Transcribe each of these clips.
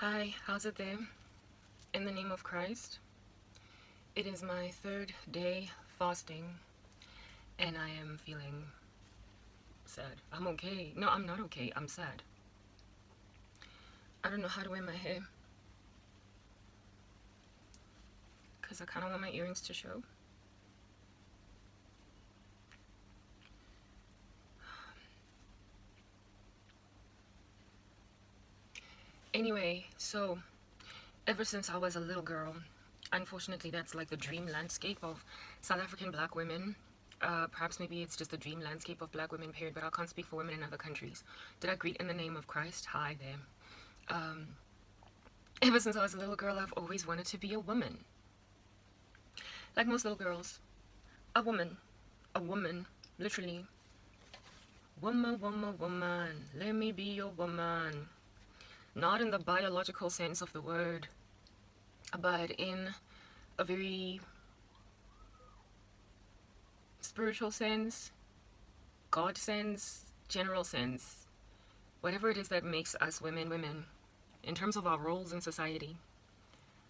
Hi, how's it there? In the name of Christ, it is my third day fasting and I am feeling sad. I'm okay. No, I'm not okay. I'm sad. I don't know how to wear my hair because I kind of want my earrings to show. Anyway, so ever since I was a little girl, unfortunately, that's like the dream landscape of South African black women. Perhaps maybe it's just the dream landscape of black women, period, but I can't speak for women in other countries. Did I greet in the name of Christ? Hi there. Ever since I was a little girl, I've always wanted to be a woman. Like most little girls, a woman, literally. Woman, woman, woman, let me be your woman. Not in the biological sense of the word, but in a very spiritual sense, God sense, general sense. Whatever it is that makes us women women, in terms of our roles in society.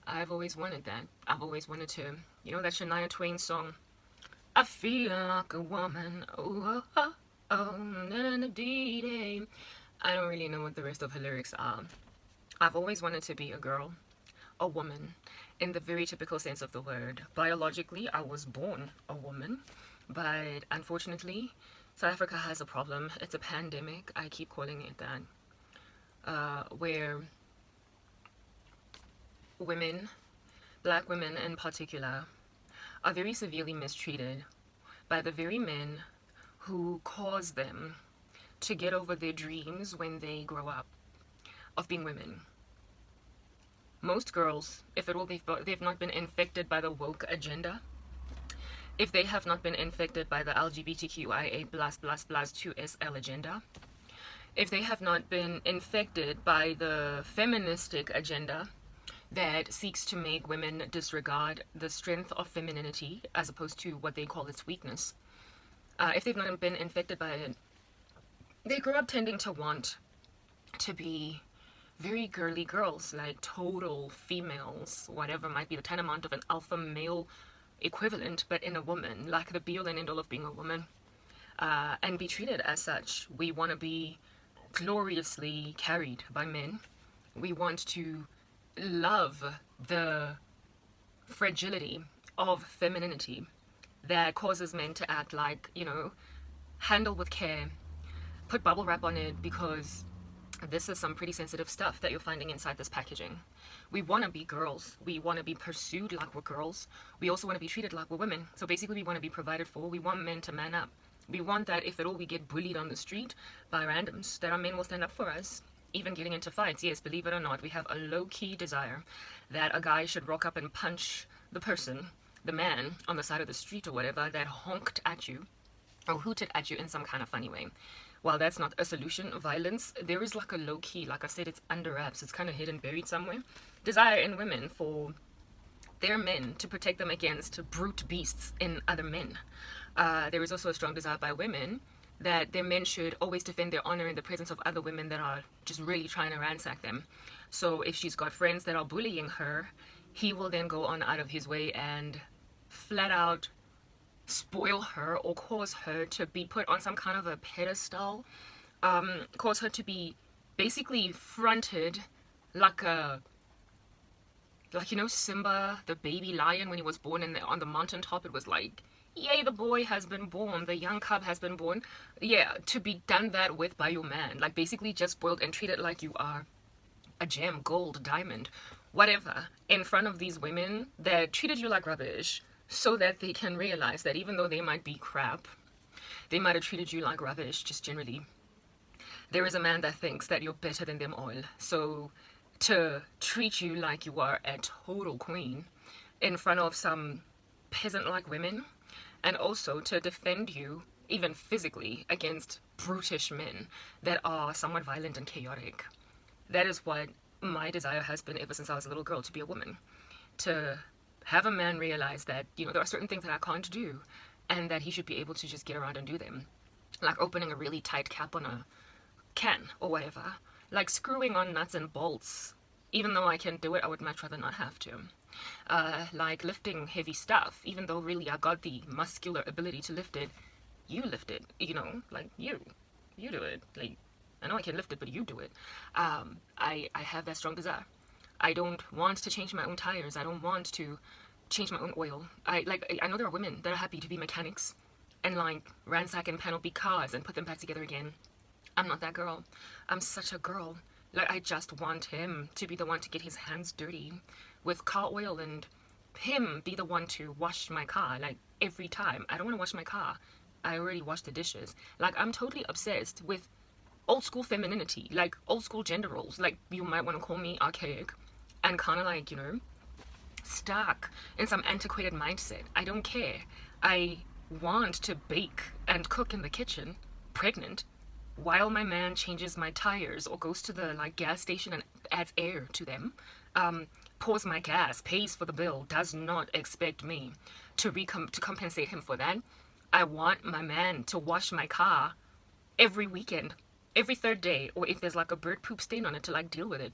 I've always wanted that. I've always wanted to, that Shania Twain song, I feel like a woman. Oh, oh, oh, na na dee dee. I don't really know what the rest of her lyrics are. I've always wanted to be a girl, a woman, in the very typical sense of the word. Biologically, I was born a woman, but unfortunately, South Africa has a problem. It's a pandemic. I keep calling it that. Where women, black women in particular, are very severely mistreated by the very men who cause them to get over their dreams when they grow up of being women. Most girls, if at all they've not been infected by the woke agenda, if they have not been infected by the LGBTQIA plus plus plus 2SL agenda, if they have not been infected by the feministic agenda that seeks to make women disregard the strength of femininity as opposed to what they call its weakness, if they've not been infected by it, they grow up tending to want to be very girly girls, like total females, whatever might be the tantamount of an alpha male equivalent, but in a woman, like the be all and end all of being a woman, and be treated as such. We want to be gloriously carried by men. We want to love the fragility of femininity that causes men to act like, handle with care, put bubble wrap on it because this is some pretty sensitive stuff that you're finding inside this packaging. We want to be girls. We want to be pursued like we're girls. We also want to be treated like we're women. So basically, we want to be provided for. We want men to man up. We want that if at all we get bullied on the street by randoms, that our men will stand up for us. Even getting into fights, yes, believe it or not, we have a low-key desire that a guy should rock up and punch the person, the man, on the side of the street or whatever that honked at you or hooted at you in some kind of funny way. While that's not a solution, violence, there is like a low key, like I said, it's under wraps, it's kind of hidden, buried somewhere. Desire in women for their men to protect them against brute beasts in other men. There is also a strong desire by women that their men should always defend their honor in the presence of other women that are just really trying to ransack them. So if she's got friends that are bullying her, he will then go on out of his way and flat out spoil her or cause her to be put on some kind of a pedestal, cause her to be basically fronted like Simba, the baby lion, when he was born on the mountaintop. It was like, yay, the boy has been born, the young cub has been born. Yeah, to be done that with by your man, like basically just spoiled and treated like you are a gem, gold, diamond, whatever, in front of these women that treated you like rubbish, so that they can realize that even though they might be crap, they might have treated you like rubbish just generally. There is a man that thinks that you're better than them all. So to treat you like you are a total queen in front of some peasant-like women, and also to defend you, even physically, against brutish men that are somewhat violent and chaotic. That is what my desire has been ever since I was a little girl, to be a woman. To have a man realize that, there are certain things that I can't do and that he should be able to just get around and do them. Like opening a really tight cap on a can or whatever. Like screwing on nuts and bolts Even though I can do it, I would much rather not have to. Like lifting heavy stuff, even though really I got the muscular ability to lift it, you lift it, like you do it. Like, I know I can lift it, but you do it. I have that strong desire. I don't want to change my own tires. I don't want to change my own oil. I know there are women that are happy to be mechanics and like ransack and panel beat cars and put them back together again. I'm not that girl. I'm such a girl. Like, I just want him to be the one to get his hands dirty with car oil and him be the one to wash my car, like, every time. I don't want to wash my car. I already washed the dishes. Like, I'm totally obsessed with old school femininity, like old school gender roles. Like, you might want to call me archaic and kind of like, stuck in some antiquated mindset. I don't care. I want to bake and cook in the kitchen, pregnant, while my man changes my tires or goes to the like gas station and adds air to them, pours my gas, pays for the bill, does not expect me to compensate him for that. I want my man to wash my car every weekend, every third day, or if there's like a bird poop stain on it, to like deal with it.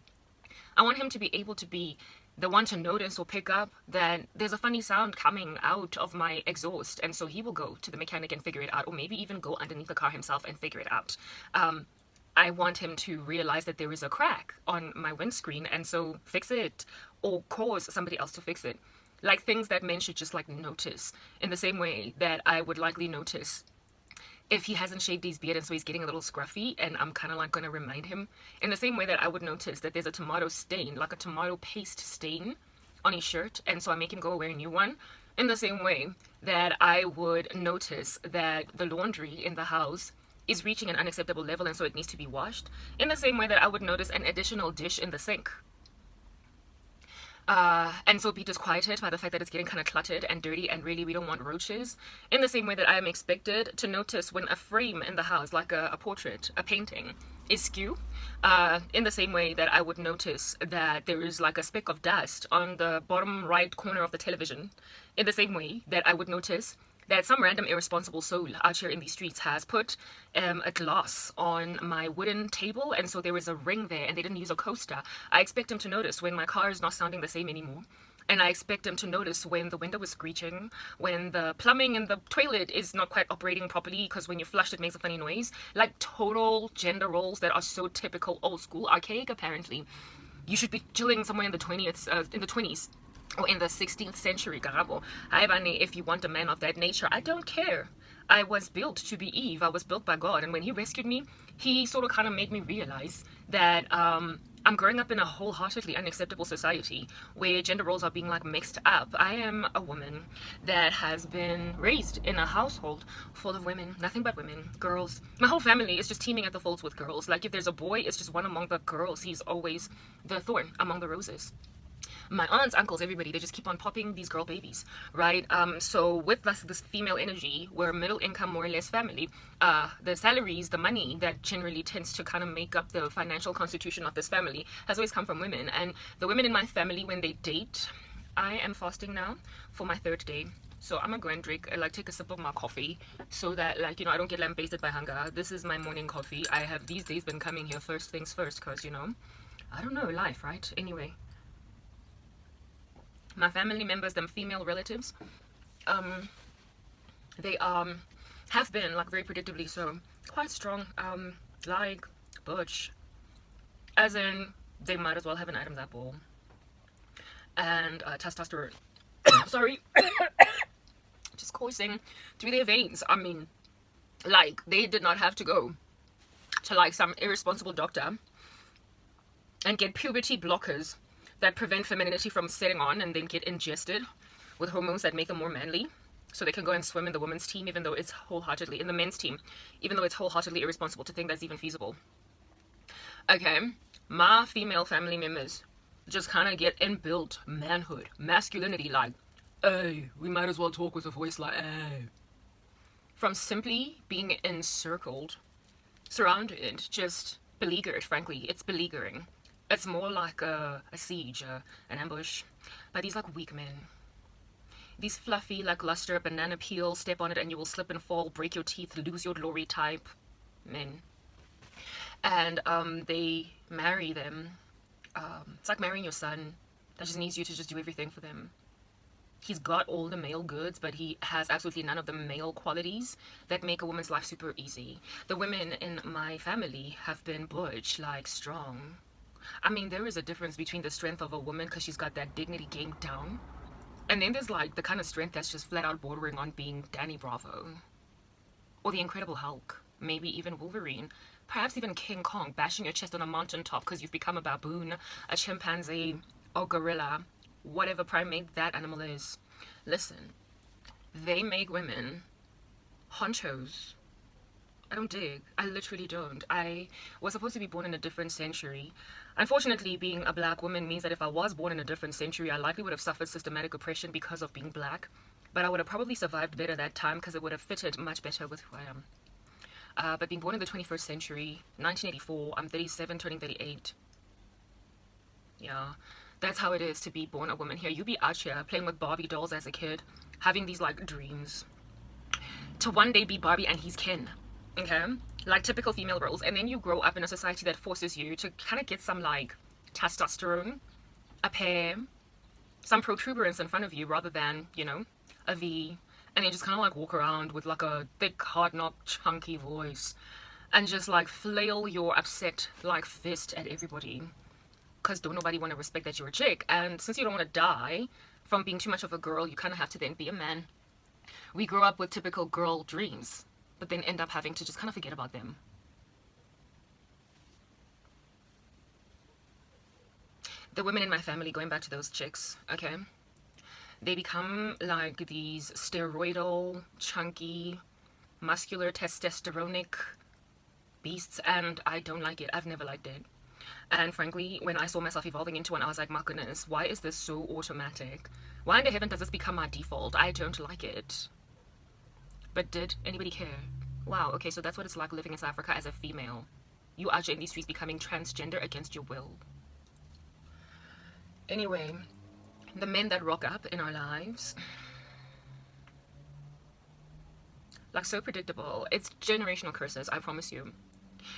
I want him to be able to be the one to notice or pick up that there's a funny sound coming out of my exhaust, and so he will go to the mechanic and figure it out, or maybe even go underneath the car himself and figure it out. I want him to realize that there is a crack on my windscreen, and so fix it, or cause somebody else to fix it. Like things that men should just like notice, in the same way that I would likely notice if he hasn't shaved his beard and so he's getting a little scruffy, and I'm kind of like going to remind him, in the same way that I would notice that there's a tomato stain, like a tomato paste stain on his shirt, and so I make him go wear a new one. In the same way that I would notice that the laundry in the house is reaching an unacceptable level and so it needs to be washed. In the same way that I would notice an additional dish in the sink. And so be disquieted by the fact that it's getting kind of cluttered and dirty, and really we don't want roaches. In the same way that I am expected to notice when a frame in the house, like a portrait, a painting, is skew. In the same way that I would notice that there is like a speck of dust on the bottom right corner of the television. In the same way that I would notice that some random irresponsible soul out here in these streets has put a glass on my wooden table, and so there is a ring there and they didn't use a coaster. I expect him to notice when my car is not sounding the same anymore. And I expect him to notice when the window is screeching, when the plumbing in the toilet is not quite operating properly because when you flush it makes a funny noise. Like total gender roles that are so typical, old school, archaic apparently. You should be chilling somewhere in the 20s. Or in the 16th century, Garabo. If you want a man of that nature, I don't care. I was built to be Eve. I was built by God. And when he rescued me, he sort of kind of made me realize that I'm growing up in a wholeheartedly unacceptable society where gender roles are being like mixed up. I am a woman that has been raised in a household full of women, nothing but women, girls. My whole family is just teeming at the folds with girls. Like if there's a boy, it's just one among the girls. He's always the thorn among the roses. My aunts, uncles, everybody, they just keep on popping these girl babies, right? So with this female energy, we're a middle income, more or less family. The salaries, the money that generally tends to kind of make up the financial constitution of this family has always come from women. And the women in my family, when they date, I am fasting now for my 3rd day. So I'm gonna go and drink, take a sip of my coffee so that, I don't get lambasted by hunger. This is my morning coffee. I have these days been coming here first things first because, I don't know, life, right? Anyway. My family members, them female relatives, they have been, very predictably so, quite strong, like butch, as in they might as well have an Adam's apple, and testosterone, sorry, just coursing through their veins. I mean, they did not have to go to, some irresponsible doctor and get puberty blockers that prevent femininity from setting on and then get ingested with hormones that make them more manly so they can go and swim in the women's team, even though it's wholeheartedly, in the men's team, even though it's wholeheartedly irresponsible to think that's even feasible. Okay, my female family members just kind of get inbuilt manhood, masculinity, hey, we might as well talk with a voice hey. From simply being encircled, surrounded, just beleaguered, frankly, it's beleaguering. It's more like a siege, an ambush, by these weak men. These fluffy, luster, banana peel, step on it and you will slip and fall, break your teeth, lose your glory type men. And they marry them It's like marrying your son that just needs you to just do everything for them. He's got all the male goods, but he has absolutely none of the male qualities that make a woman's life super easy. The women in my family have been butch, like strong. I mean, there is a difference between the strength of a woman because she's got that dignity game down, and then there's like the kind of strength that's just flat out bordering on being Danny Bravo or the Incredible Hulk, maybe even Wolverine, perhaps even King Kong bashing your chest on a mountaintop because you've become a baboon, a chimpanzee, or gorilla, whatever primate that animal is. Listen, they make women honchos. I don't dig. I literally don't. I was supposed to be born in a different century. Unfortunately, being a black woman means that if I was born in a different century, I likely would have suffered systematic oppression because of being black. But I would have probably survived better that time because it would have fitted much better with who I am. But being born in the 21st century, 1984, I'm 37, turning 38. Yeah, that's how it is to be born a woman here. You be out here playing with Barbie dolls as a kid, having these like dreams to one day be Barbie and he's Ken. Okay, like typical female roles, and then you grow up in a society that forces you to kind of get some like testosterone, a pair, some protuberance in front of you rather than, you know, a V, and then just kind of like walk around with like a thick, hard knock, chunky voice and just like flail your upset like fist at everybody because don't nobody want to respect that you're a chick. And since you don't want to die from being too much of a girl, you kind of have to then be a man. We grow up with typical girl dreams, but then end up having to just kind of forget about them. The women in my family, going back to those chicks, okay, they become like these steroidal, chunky, muscular, testosteronic beasts, and I don't like it. I've never liked it. And frankly, when I saw myself evolving into one, I was like, my goodness, why is this so automatic? Why in the heaven does this become my default? I don't like it. But did anybody care? Wow, okay, so that's what it's like living in South Africa as a female. You are in these streets becoming transgender against your will. Anyway, the men that rock up in our lives, like so predictable. It's generational curses, I promise you.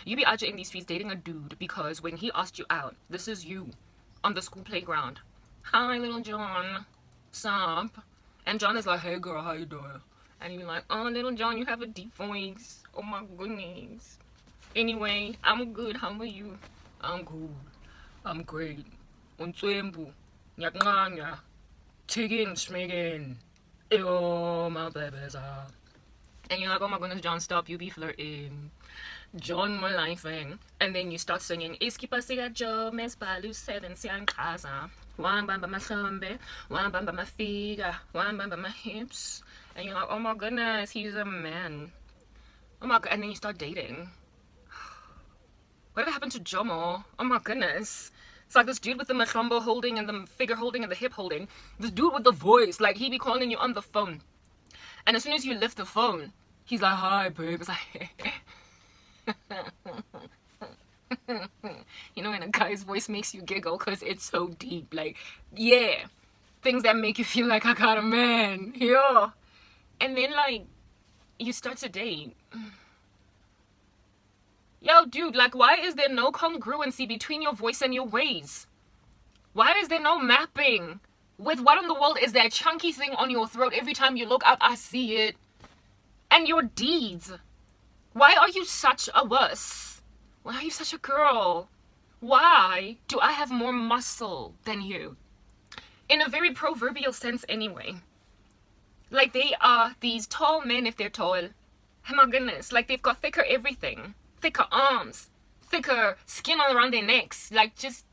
You be out in these streets dating a dude because when he asked you out, this is you on the school playground. Hi, little John. Sup? And John is like, hey girl, how you doing? And you're like, oh, little John, you have a deep voice. Oh my goodness. Anyway, I'm good. How are you? I'm good. I'm great. Unswembu. Nyaknganya. Chicken schmiggin. Ew, my babies are. And you're like, oh my goodness, John, stop. You be flirting. John Malifing. And then you start singing, Iskipa siga jo, mes balu seven siang kaza. One bamba my thumbe, one bamba my figa, one bamba my hips. And you're like, oh my goodness, he's a man. Oh my god, and then you start dating. Whatever happened to Jomo? Oh my goodness. It's like this dude with the machombo holding and the figure holding and the hip holding. This dude with the voice, like he be calling you on the phone. And as soon as you lift the phone, he's like, hi babe. It's like, you know, when a guy's voice makes you giggle because it's so deep. Like, yeah, things that make you feel like I got a man. Yeah. And then like you start to date. Yo, dude, like, why is there no congruency between your voice and your ways? Why is there no mapping with what in the world is that chunky thing on your throat? Every time you look up, I see it. And your deeds. Why are you such a wuss? Why are you such a girl? Why do I have more muscle than you? In a very proverbial sense anyway. Like, they are these tall men if they're tall. Oh my goodness, like they've got thicker everything. Thicker arms, thicker skin all around their necks, like just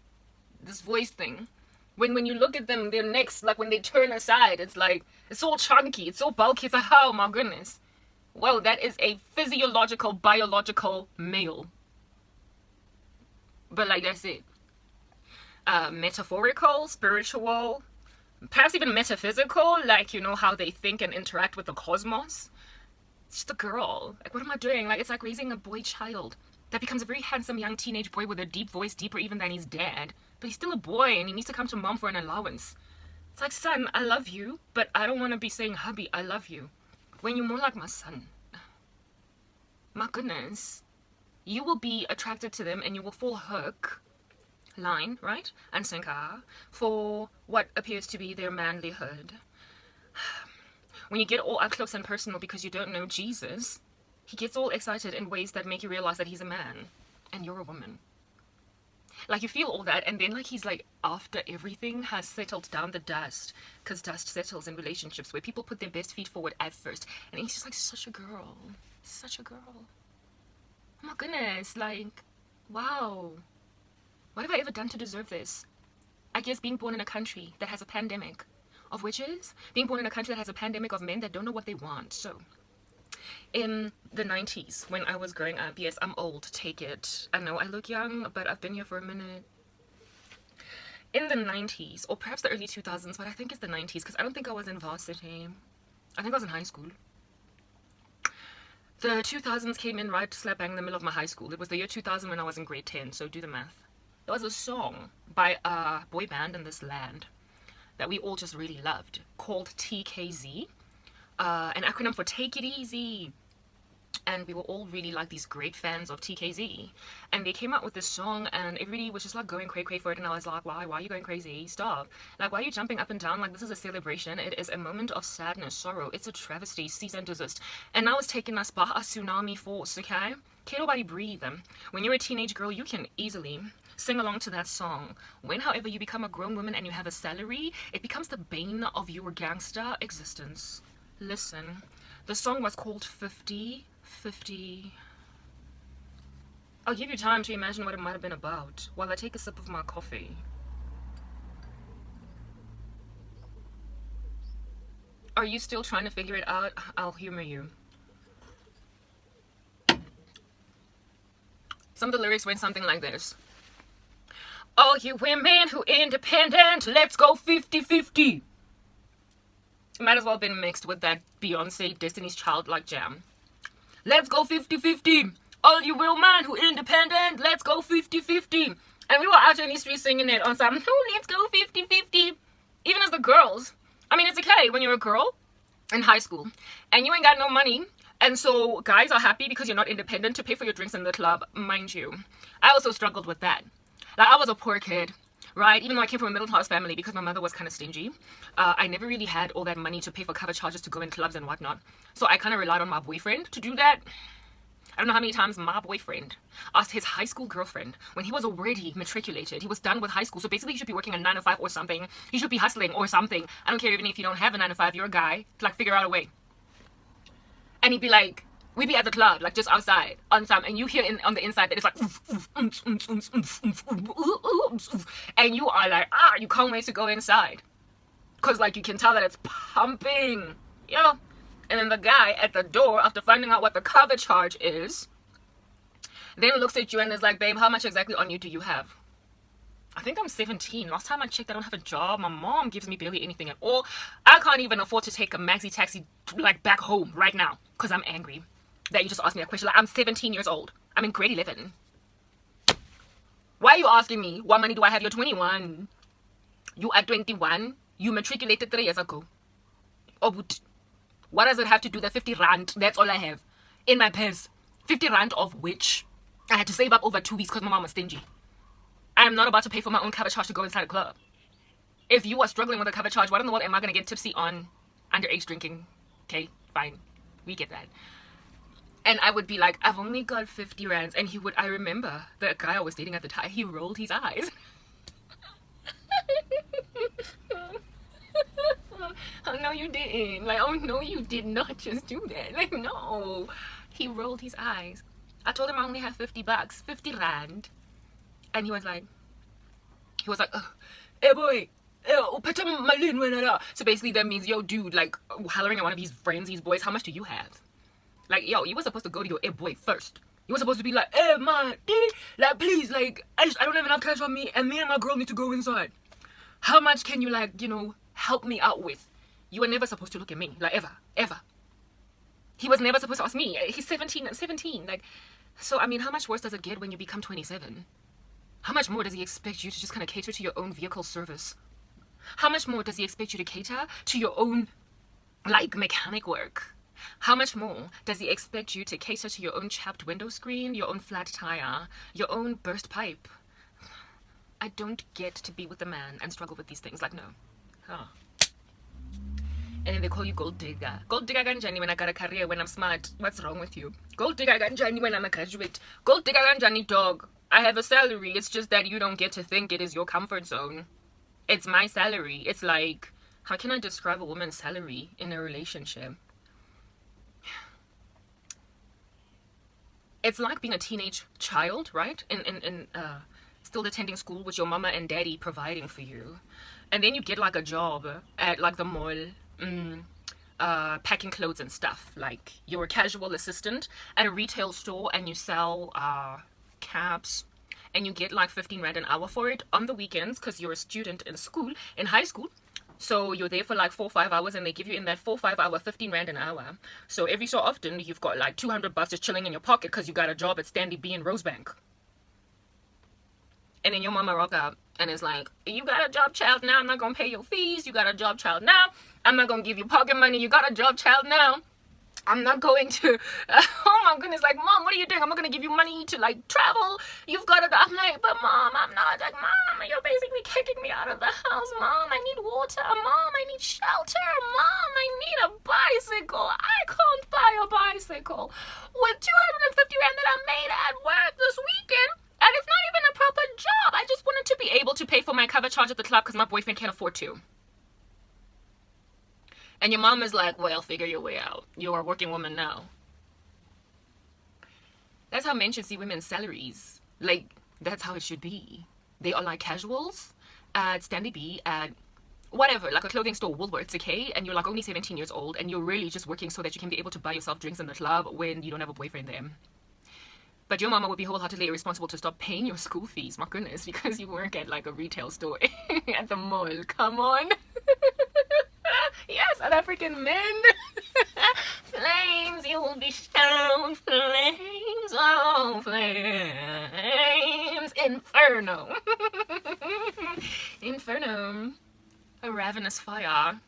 this voice thing. When you look at them, their necks, like when they turn aside, it's like, it's all chunky, it's all bulky, it's like, oh my goodness. Whoa, that is a physiological, biological male. But like, that's it. Metaphorical, spiritual, perhaps even metaphysical, like, you know, how they think and interact with the cosmos. It's just a girl. Like, what am I doing? Like, it's like raising a boy child that becomes a very handsome young teenage boy with a deep voice, deeper even than his dad. But he's still a boy and he needs to come to mom for an allowance. It's like, son, I love you, but I don't want to be saying, hubby, I love you, when you're more like my son. My goodness. You will be attracted to them and you will fall hook line, right? And sinker for what appears to be their manlyhood. When you get all up close and personal because you don't know Jesus, he gets all excited in ways that make you realize that he's a man and you're a woman. Like, you feel all that, and then, like, he's like, after everything has settled down, the dust, because dust settles in relationships where people put their best feet forward at first, and he's just like, such a girl. Such a girl. Oh my goodness, like, wow. What have I ever done to deserve this? I guess being born in a country that has a pandemic of witches, being born in a country that has a pandemic of men that don't know what they want. So, in the 90s, when I was growing up, yes, I'm old, take it. I know I look young, but I've been here for a minute. In the 90s, or perhaps the early 2000s, but I think it's the 90s, because I don't think I was in varsity. I think I was in high school. The 2000s came in right slap bang in the middle of my high school. It was the year 2000 when I was in grade 10, so do the math. There was a song by a boy band in this land that we all just really loved, called TKZ, an acronym for Take It Easy. And we were all really like these great fans of TKZ. And they came out with this song, and everybody was just like going cray-cray for it. And I was like, why are you going crazy? Stop. Like, why are you jumping up and down? Like, this is a celebration. It is a moment of sadness, sorrow. It's a travesty, cease and desist. And now it's taking us by a tsunami force, okay? Can't nobody breathe. When you're a teenage girl, you can easily sing along to that song. When, however, you become a grown woman and you have a salary, it becomes the bane of your gangster existence. Listen, the song was called 50. I'll give you time to imagine what it might have been about while I take a sip of my coffee. Are you still trying to figure it out? I'll humor you. Some of the lyrics went something like this. All you women who independent, let's go 50-50. It might as well have been mixed with that Beyonce Destiny's Child like jam. Let's go 50-50. All you women who independent, let's go 50-50. And we were out in the street singing it on some, oh, let's go 50-50. Even as the girls. I mean, it's okay when you're a girl in high school and you ain't got no money. And so guys are happy because you're not independent to pay for your drinks in the club, mind you. I also struggled with that. Like, I was a poor kid, right? Even though I came from a middle-class family because my mother was kind of stingy. I never really had all that money to pay for cover charges to go in clubs and whatnot. So I kind of relied on my boyfriend to do that. I don't know how many times my boyfriend asked his high school girlfriend when he was already matriculated. He was done with high school. So basically, he should be working a 9 to 5 or something. He should be hustling or something. I don't care even if you don't have a 9 to 5. You're a guy. To, like, figure out a way. And he'd be like, we'd be at the club, like, just outside on some, and you hear on the inside that it's like, and you are like, you can't wait to go inside. Because, like, you can tell that it's pumping. Yeah. And then the guy at the door, after finding out what the cover charge is, then looks at you and is like, babe, how much exactly on you do you have? I think I'm 17. Last time I checked, I don't have a job. My mom gives me barely anything at all. I can't even afford to take a maxi taxi, like, back home right now because I'm angry that you just asked me that question. Like, I'm 17 years old. I'm in grade 11. Why are you asking me what money do I have? You're 21. You are 21. You matriculated 3 years ago. Oh, but what does it have to do? The 50 rand, that's all I have in my purse. 50 rand of which I had to save up over 2 weeks because my mom was stingy. I am not about to pay for my own cover charge to go inside a club. If you are struggling with a cover charge, what in the world am I going to get tipsy on underage drinking? Okay, fine. We get that. And I would be like, I've only got 50 rands. And he would, I remember the guy I was dating at the time, he rolled his eyes. Oh, no, you didn't. Like, oh, no, you did not just do that. Like, no. He rolled his eyes. I told him I only have 50 bucks, 50 rand. And he was like, hey boy, so basically that means, yo, dude, like, hollering at one of his friends, these boys, how much do you have? Like, yo, you were supposed to go to your boy first. You were supposed to be like, hey man, like, please, like, I don't have enough cash on me, and me and my girl need to go inside. How much can you, like, you know, help me out with? You were never supposed to look at me, like, ever. He was never supposed to ask me. He's 17, like, so, I mean, how much worse does it get when you become 27? How much more does he expect you to just kind of cater to your own vehicle service? How much more does he expect you to cater to your own, like, mechanic work? How much more does he expect you to cater to your own chapped window screen, your own flat tire, your own burst pipe? I don't get to be with a man and struggle with these things. Like, no. Huh. And then they call you gold digger. Gold digger ganjani when I got a career, when I'm smart. What's wrong with you? Gold digger ganjani when I'm a graduate. Gold digger ganjani dog. I have a salary. It's just that you don't get to think it is your comfort zone. It's my salary. It's like, how can I describe a woman's salary in a relationship? It's like being a teenage child, right? In still attending school with your mama and daddy providing for you. And then you get like a job at like the mall, packing clothes and stuff. Like you're a casual assistant at a retail store and you sell caps, and you get like 15 rand an hour for it on the weekends because you're a student in school, in high school. So you're there for like 4 or 5 hours and they give you in that 4 or 5 hour 15 rand an hour. So every so often you've got like 200 bucks just chilling in your pocket because you got a job at Stanley B in Rosebank. And then your mama rock out and is like, you got a job, child, now I'm not gonna pay your fees. You got a job, child, now I'm not gonna give you pocket money. You got a job, child, now I'm not going to, oh my goodness, like, Mom, what are you doing? I'm not going to give you money to, like, travel. You've got to, I'm like, but Mom, I'm not, like, Mom, you're basically kicking me out of the house. Mom, I need water. Mom, I need shelter. Mom, I need a bicycle. I can't buy a bicycle with 250 rand that I made at work this weekend. And it's not even a proper job. I just wanted to be able to pay for my cover charge at the club because my boyfriend can't afford to. And your mom is like, well, figure your way out. You're a working woman now. That's how men should see women's salaries. Like, that's how it should be. They are like casuals at Stanley B, at whatever, like a clothing store, Woolworths, okay? And you're like only 17 years old and you're really just working so that you can be able to buy yourself drinks in the club when you don't have a boyfriend there. But your mama would be wholeheartedly irresponsible to stop paying your school fees, my goodness, because you work at like a retail store at the mall. Come on. Yes, South African men. Flames, you will be shown. Flames, oh, flames. Inferno. Inferno. A ravenous fire.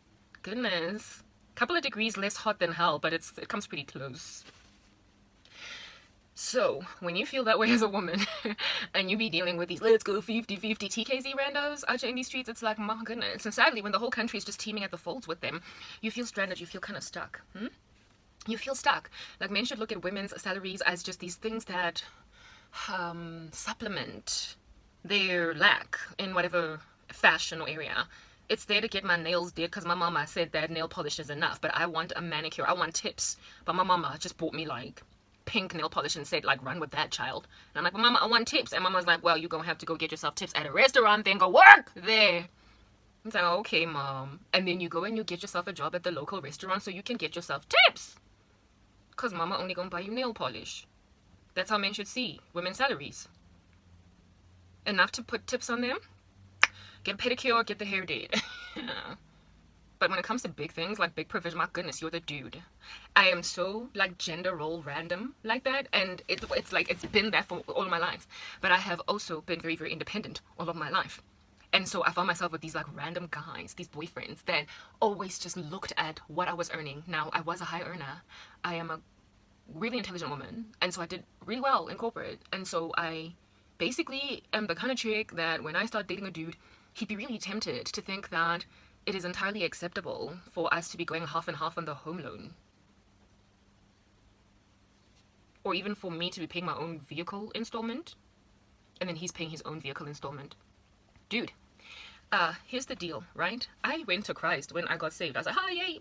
Goodness. Couple of degrees less hot than hell, but it comes pretty close. So, when you feel that way as a woman, and you be dealing with these let's go 50-50 TKZ randos out in these streets, it's like, my goodness. And sadly, when the whole country is just teeming at the folds with them, you feel stranded, you feel kind of stuck. You feel stuck. Like, men should look at women's salaries as just these things that supplement their lack in whatever fashion or area. It's there to get my nails did because my mama said that nail polish is enough, but I want a manicure, I want tips. But my mama just bought me like pink nail polish and said, like, run with that, child. And I'm like, well, Mama, I want tips. And Mama's like, well, you're gonna have to go get yourself tips at a restaurant, then go work there. It's like, okay, Mom. And then you go and you get yourself a job at the local restaurant so you can get yourself tips, because Mama only gonna buy you nail polish. That's how men should see women's salaries. Enough to put tips on them, get a pedicure, get the hair did. But when it comes to big things, like big provision, my goodness, you're the dude. I am so, like, gender role random like that. And it's like, it's been that for all of my life. But I have also been very, very independent all of my life. And so I found myself with these, like, random guys, these boyfriends that always just looked at what I was earning. Now, I was a high earner. I am a really intelligent woman. And so I did really well in corporate. And so I basically am the kind of chick that when I start dating a dude, he'd be really tempted to think that it is entirely acceptable for us to be going half and half on the home loan. Or even for me to be paying my own vehicle installment, and then he's paying his own vehicle installment. Dude, here's the deal, right? I went to Christ when I got saved. I was like, oh, yay,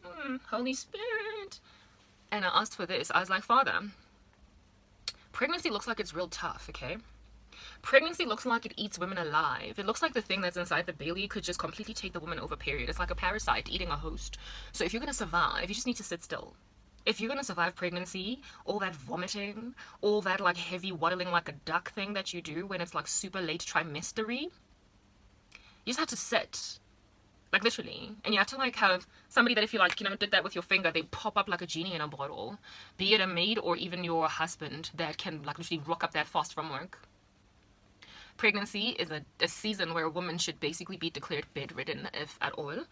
Holy Spirit. And I asked for this. I was like, Father, pregnancy looks like it's real tough, okay? Pregnancy looks like it eats women alive. It looks like the thing that's inside the belly could just completely take the woman over, period. It's like a parasite eating a host. So if you're going to survive, you just need to sit still. If you're going to survive pregnancy, all that vomiting, all that like heavy waddling like a duck thing that you do when it's like super late trimestery, you just have to sit. Like literally. And you have to like have somebody that if you like, you know, did that with your finger, they pop up like a genie in a bottle. Be it a maid or even your husband that can like literally rock up that fast from work. Pregnancy is a season where a woman should basically be declared bedridden, if at all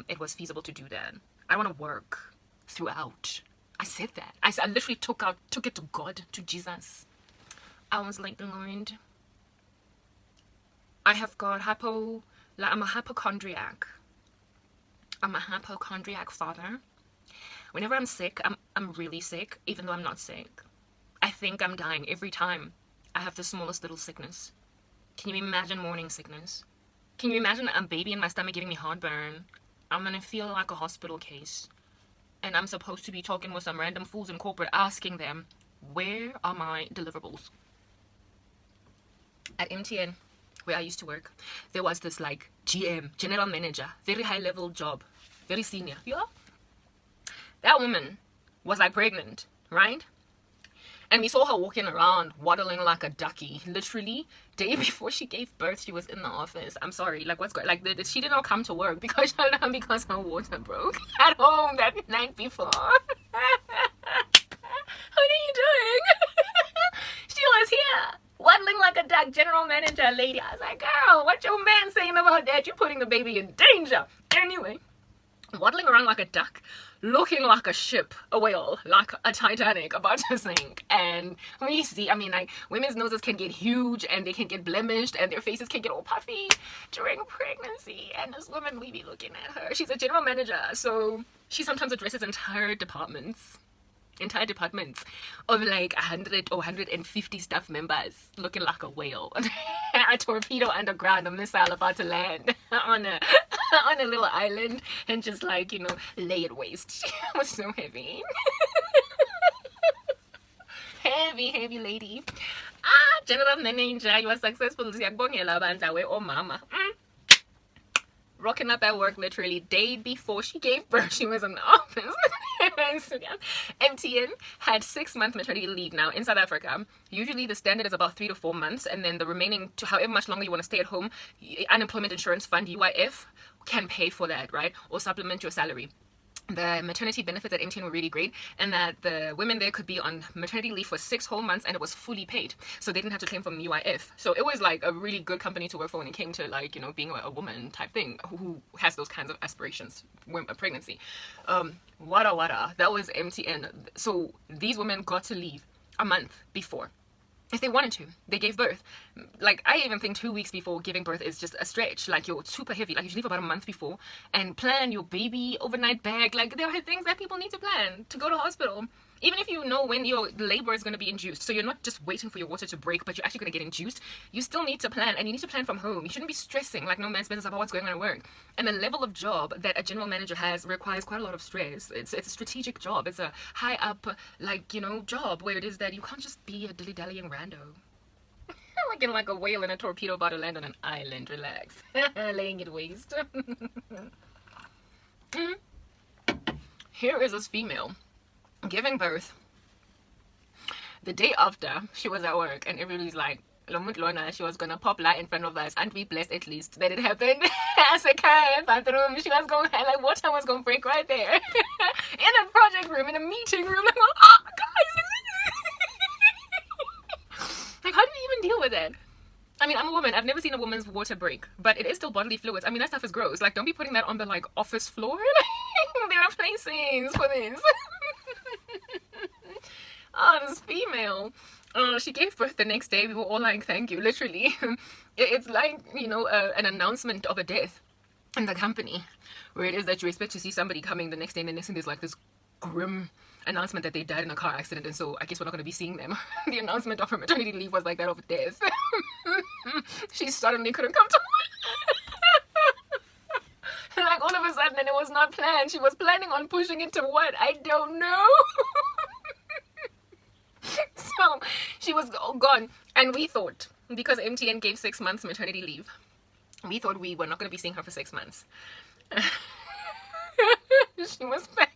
it was feasible to do that. I want to work throughout. I said that. I literally took it to God, to Jesus. I was like, Lord, I have got I'm a hypochondriac. I'm a hypochondriac father. Whenever I'm sick, I'm really sick, even though I'm not sick. I think I'm dying every time I have the smallest little sickness. Can you imagine morning sickness? Can you imagine a baby in my stomach giving me heartburn? I'm gonna feel like a hospital case. And I'm supposed to be talking with some random fools in corporate asking them, where are my deliverables? At MTN, where I used to work, there was this like GM, general manager, very high level job, very senior. Yeah. That woman was like pregnant, right? And we saw her walking around waddling like a ducky. Literally, day before she gave birth, she was in the office. I'm sorry, like what's going? Like she did not come to work because her water broke at home that night before. What are you doing? She was here waddling like a duck, general manager lady. I was like, girl, what your man saying about that? You're putting the baby in danger. Anyway, waddling around like a duck, looking like a ship, a whale, like a Titanic about to sink. And we see, I mean, like, women's noses can get huge and they can get blemished and their faces can get all puffy during pregnancy. And this woman, we be looking at her. She's a general manager, so she sometimes addresses entire departments of like 100 or 150 staff members looking like a whale. A torpedo underground, a missile about to land on a little island and just like, you know, lay it waste. She was so heavy. heavy lady. General manager, you were successful. Siyakubongela bandla we-omama. Rocking up at work literally day before she gave birth. She was in the office. MTN had 6-month maternity leave now in South Africa. Usually the standard is about 3 to 4 months, and then the remaining, to however much longer you want to stay at home, unemployment insurance fund, UIF, can pay for that, right? Or supplement your salary. The maternity benefits at MTN were really great, and that the women there could be on maternity leave for 6 whole months and it was fully paid, so they didn't have to claim from UIF. So it was like a really good company to work for when it came to, like, you know, being a woman type thing who has those kinds of aspirations when a pregnancy. Wada that was MTN. So these women got to leave a month before if they wanted to. They gave birth. Like, I even think 2 weeks before giving birth is just a stretch. Like, you're super heavy. Like, you should leave about a month before and plan your baby overnight bag. Like, there are things that people need to plan to go to hospital. Even if you know when your labor is going to be induced, so you're not just waiting for your water to break, but you're actually going to get induced, you still need to plan, and you need to plan from home. You shouldn't be stressing like no man's business about what's going on at work. And the level of job that a general manager has requires quite a lot of stress. It's a strategic job. It's a high up, like, you know, job where it is that you can't just be a dilly-dallying rando. Looking like a whale in a torpedo about to land on an island. Relax. Laying it waste. Here is this female giving birth the day after she was at work, and everybody's like, Lona, she was gonna pop light in front of us, and we blessed at least that it happened. As a bathroom, she was going, like, water was gonna break right there. In a project room, in a meeting room, like, oh guys. Like, how do you even deal with that? I mean, I'm a woman. I've never seen a woman's water break, but it is still bodily fluids. I mean, that stuff is gross. Like, don't be putting that on the, like, office floor. There are places for this. Oh, this female. She gave birth the next day. We were all like, thank you, literally. It's like, you know, an announcement of a death in the company, where it is that you expect to see somebody coming the next day, and the next thing there's like this grim announcement that they died in a car accident, and so I guess we're not going to be seeing them. The announcement of her maternity leave was like that of death. She suddenly couldn't come to like, all of a sudden, and it was not planned. She was planning on pushing it to what? I don't know. So she was gone, and we thought, because MTN gave 6 months maternity leave, we thought we were not going to be seeing her for 6 months. She was back.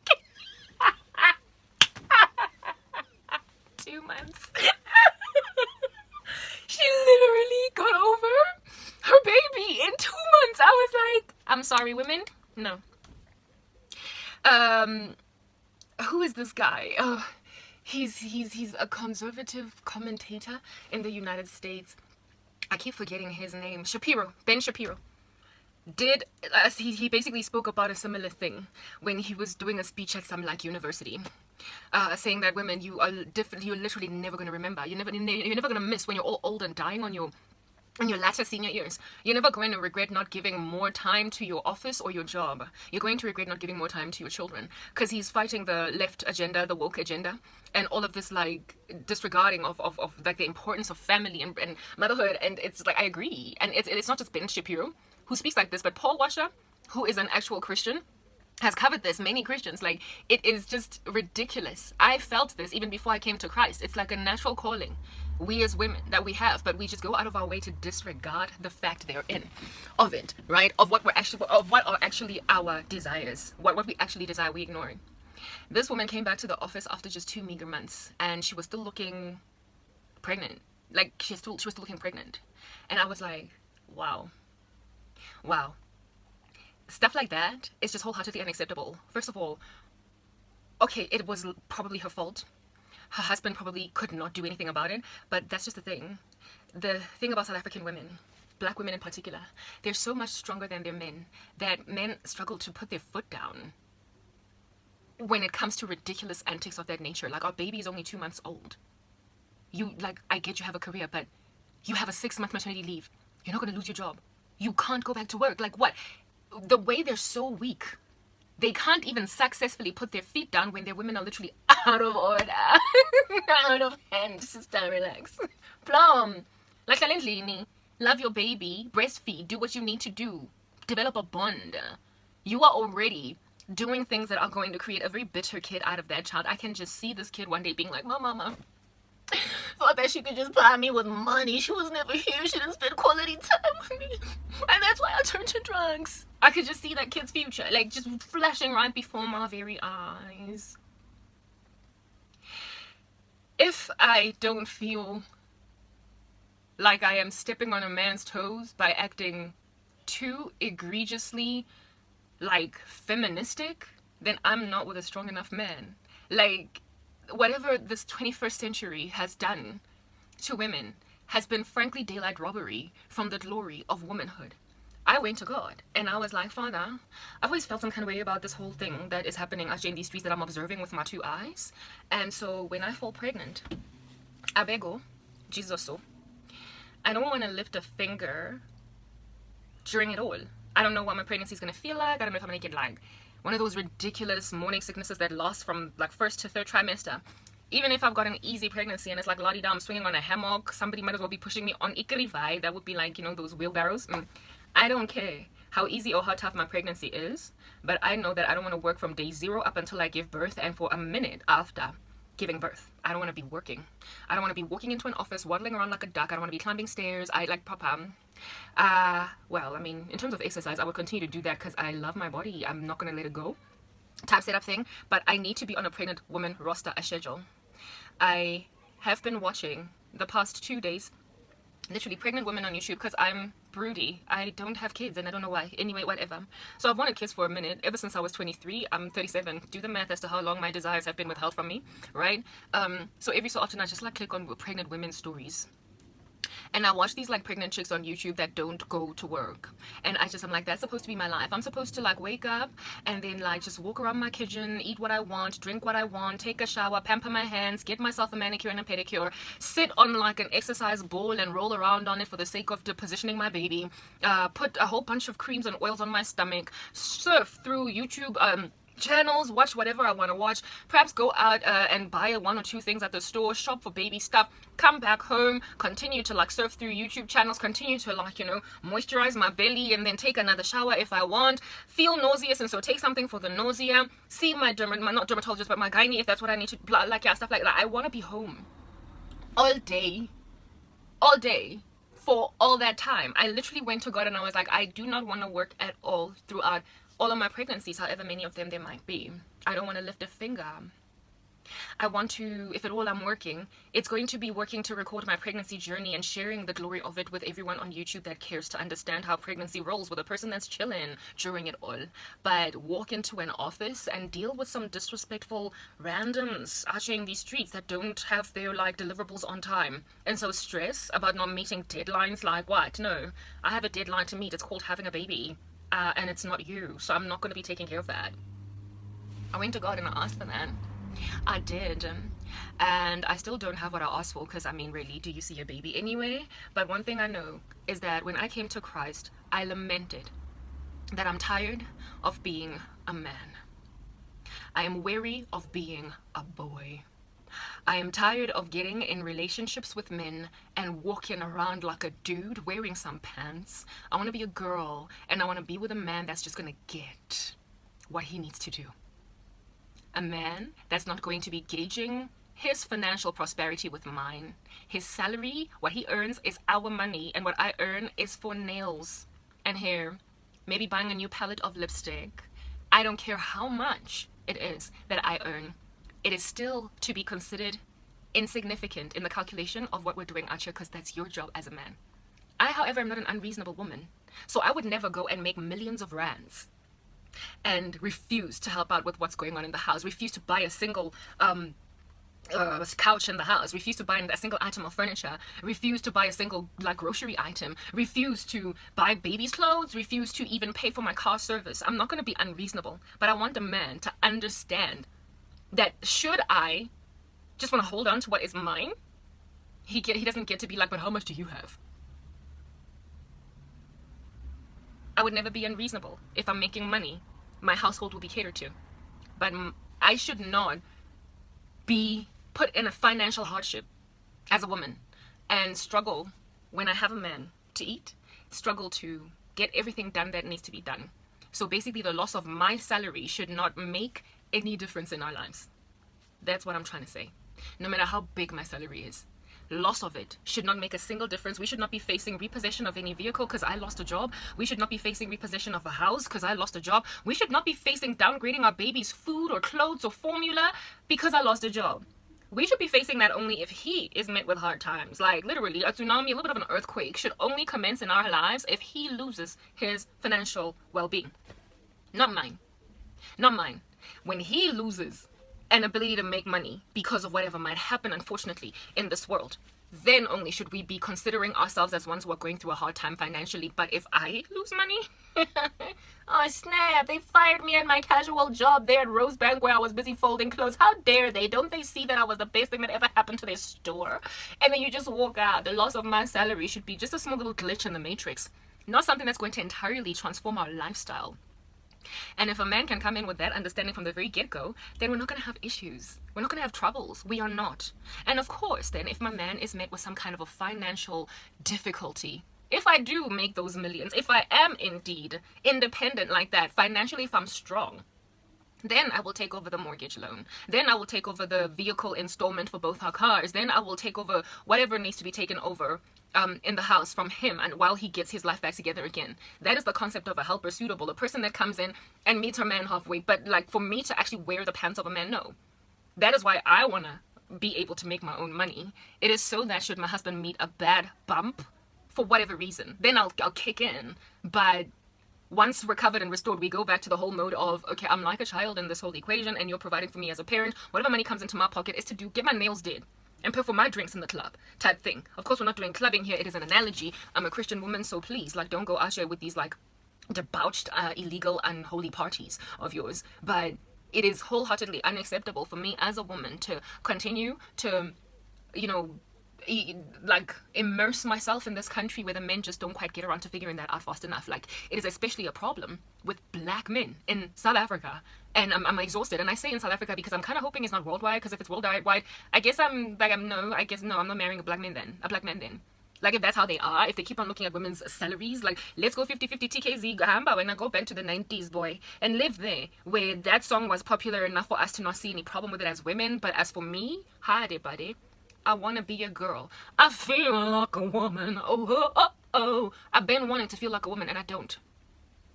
2 months. She literally got over her baby in 2 months. I was like, I'm sorry, women. No. Who is this guy? Oh, he's a conservative commentator in the United States. I keep forgetting his name. Ben Shapiro. He basically spoke about a similar thing when he was doing a speech at some like university, saying that women, you are different. You're literally never going to remember. You're never going to miss when you're all old and dying on your in your latter senior years, you're never going to regret not giving more time to your office or your job. You're going to regret not giving more time to your children, because he's fighting the left agenda, the woke agenda, and all of this like disregarding of like the importance of family and motherhood. And it's like, I agree. And it's not just Ben Shapiro who speaks like this, but Paul Washer, who is an actual Christian, has covered this. Many Christians, like, it is just ridiculous. I felt this even before I came to Christ. It's like a natural calling we as women that we have, but we just go out of our way to disregard the fact therein of it, right? Of what are actually our desires, what we actually desire, we ignore it. This woman came back to the office after just 2 meager months, and she was still looking pregnant. Like, she was still looking pregnant. And I was like, wow. Stuff like that is just wholeheartedly unacceptable. First of all, okay, it was probably her fault. Her husband probably could not do anything about it, but that's just the thing. The thing about South African women, black women in particular, they're so much stronger than their men that men struggle to put their foot down when it comes to ridiculous antics of that nature. Like, our baby is only 2 months old. I get you have a career, but you have a 6-month maternity leave. You're not going to lose your job. You can't go back to work. Like, what? The way they're so weak, they can't even successfully put their feet down when their women are literally out of order. Out of hand. Sister, relax. Plum. Like, silently, love your baby, breastfeed, do what you need to do, develop a bond. You are already doing things that are going to create a very bitter kid out of that child. I can just see this kid one day being like, Mama, thought that she could just buy me with money. She was never here. She didn't spend quality time with me. And that's why I turned to drugs. I could just see that kid's future, like, just flashing right before my very eyes. If I don't feel like I am stepping on a man's toes by acting too egregiously, like, feministic, then I'm not with a strong enough man. Like, whatever this 21st century has done to women has been, frankly, daylight robbery from the glory of womanhood. I went to God and I was like, Father, I've always felt some kind of way about this whole thing that is happening actually in these streets that I'm observing with my 2 eyes. And so when I fall pregnant, I bego, Jesus, so I don't want to lift a finger during it all. I don't know what my pregnancy is going to feel like. I don't know if I'm going to get like one of those ridiculous morning sicknesses that last from like 1st to 3rd trimester. Even if I've got an easy pregnancy and it's like la-di-da, I'm swinging on a hammock, somebody might as well be pushing me on ikarivai. That would be like, you know, those wheelbarrows. I don't care how easy or how tough my pregnancy is, but I know that I don't want to work from day 0 up until I give birth and for a minute after giving birth. I don't want to be working. I don't want to be walking into an office, waddling around like a duck. I don't want to be climbing stairs. I like proper. Well, I mean, in terms of exercise, I will continue to do that because I love my body. I'm not going to let it go type setup thing, but I need to be on a pregnant woman roster, a schedule. I have been watching the past 2 days literally pregnant women on YouTube because I'm broody. I don't have kids and I don't know why. Anyway, whatever. So I've wanted kids for a minute. Ever since I was 23, I'm 37. Do the math as to how long my desires have been withheld from me, right? So every so often I just like click on pregnant women's stories. And I watch these like pregnant chicks on YouTube that don't go to work. And I'm like, that's supposed to be my life. I'm supposed to like wake up and then like just walk around my kitchen, eat what I want, drink what I want, take a shower, pamper my hands, get myself a manicure and a pedicure, sit on like an exercise ball and roll around on it for the sake of positioning my baby, put a whole bunch of creams and oils on my stomach, surf through YouTube, channels, watch whatever I want to watch, perhaps go out and buy 1 or 2 things at the store, shop for baby stuff, come back home, continue to like surf through YouTube channels, continue to like, you know, moisturize my belly and then take another shower if I want, feel nauseous and so take something for the nausea, see my not dermatologist but my gynae if that's what I need to, like, yeah, stuff like that. I want to be home all day for all that time. I literally went to God and I was like, I do not want to work at all throughout all of my pregnancies, however many of them there might be. I don't want to lift a finger. I want to, if at all I'm working, it's going to be working to record my pregnancy journey and sharing the glory of it with everyone on YouTube that cares to understand how pregnancy rolls with a person that's chilling during it all. But walk into an office and deal with some disrespectful randoms in these streets that don't have their like deliverables on time. And so stress about not meeting deadlines, like what? No, I have a deadline to meet. It's called having a baby. And it's not you, so I'm not going to be taking care of that. I went to God and I asked for that. I did. And I still don't have what I asked for because, I mean, really, do you see a baby anyway? But one thing I know is that when I came to Christ, I lamented that I'm tired of being a man. I am weary of being a boy. I am tired of getting in relationships with men and walking around like a dude wearing some pants. I want to be a girl and I want to be with a man that's just going to get what he needs to do. A man that's not going to be gauging his financial prosperity with mine. His salary, what he earns is our money, and what I earn is for nails and hair, maybe buying a new palette of lipstick. I don't care how much it is that I earn. It is still to be considered insignificant in the calculation of what we're doing out here because that's your job as a man. I, however, am not an unreasonable woman. So I would never go and make millions of rands and refuse to help out with what's going on in the house, refuse to buy a single couch in the house, refuse to buy a single item of furniture, refuse to buy a single like grocery item, refuse to buy baby's clothes, refuse to even pay for my car service. I'm not going to be unreasonable, but I want a man to understand that should I just want to hold on to what is mine, he doesn't get to be like, but how much do you have? I would never be unreasonable. If I'm making money, my household will be catered to. But I should not be put in a financial hardship as a woman and struggle when I have a man to eat, struggle to get everything done that needs to be done. So basically the loss of my salary should not make any difference in our lives. That's what I'm trying to say. No matter how big my salary is, loss of it should not make a single difference. We should not be facing repossession of any vehicle because I lost a job. We should not be facing repossession of a house because I lost a job. We should not be facing downgrading our baby's food or clothes or formula because I lost a job. We should be facing that only if he is met with hard times. Like literally a tsunami, a little bit of an earthquake should only commence in our lives if he loses his financial well-being. Not mine. Not mine. When he loses an ability to make money because of whatever might happen, unfortunately, in this world, then only should we be considering ourselves as ones who are going through a hard time financially. But if I lose money, oh snap, they fired me at my casual job there at Rosebank where I was busy folding clothes. How dare they? Don't they see that I was the best thing that ever happened to their store? And then you just walk out. The loss of my salary should be just a small little glitch in the matrix, not something that's going to entirely transform our lifestyle. And if a man can come in with that understanding from the very get-go, then we're not going to have issues. We're not going to have troubles. We are not. And of course, then, if my man is met with some kind of a financial difficulty, if I do make those millions, if I am indeed independent like that, financially, if I'm strong, then I will take over the mortgage loan. Then I will take over the vehicle installment for both our cars. Then I will take over whatever needs to be taken over in the house from him, and while he gets his life back together again. That is the concept of a helper suitable, a person that comes in and meets her man halfway. But like for me to actually wear the pants of a man, no. That is why I want to be able to make my own money. It is so that should my husband meet a bad bump for whatever reason, then I'll kick in. But once recovered and restored, we go back to the whole mode of, okay, I'm like a child in this whole equation and you're providing for me as a parent. Whatever money comes into my pocket is to get my nails did and pay for my drinks in the club type thing. Of course, we're not doing clubbing here. It is an analogy. I'm a Christian woman, so please, like, don't go out here with these, like, debauched, illegal, unholy parties of yours. But it is wholeheartedly unacceptable for me as a woman to continue to, you know, like immerse myself in this country where the men just don't quite get around to figuring that out fast enough. Like, it is especially a problem with black men in South Africa, and I'm exhausted. And I say in South Africa because I'm kind of hoping it's not worldwide, because if it's worldwide, I guess I'm not marrying a black man then. Like, if that's how they are, if they keep on looking at women's salaries, like, let's go 50-50 TKZ Gahamba when I go back to the 90s, boy, and live there, where that song was popular enough for us to not see any problem with it as women. But as for me, hi there, buddy. I want to be a girl. I feel like a woman. Oh. I've been wanting to feel like a woman, and I don't.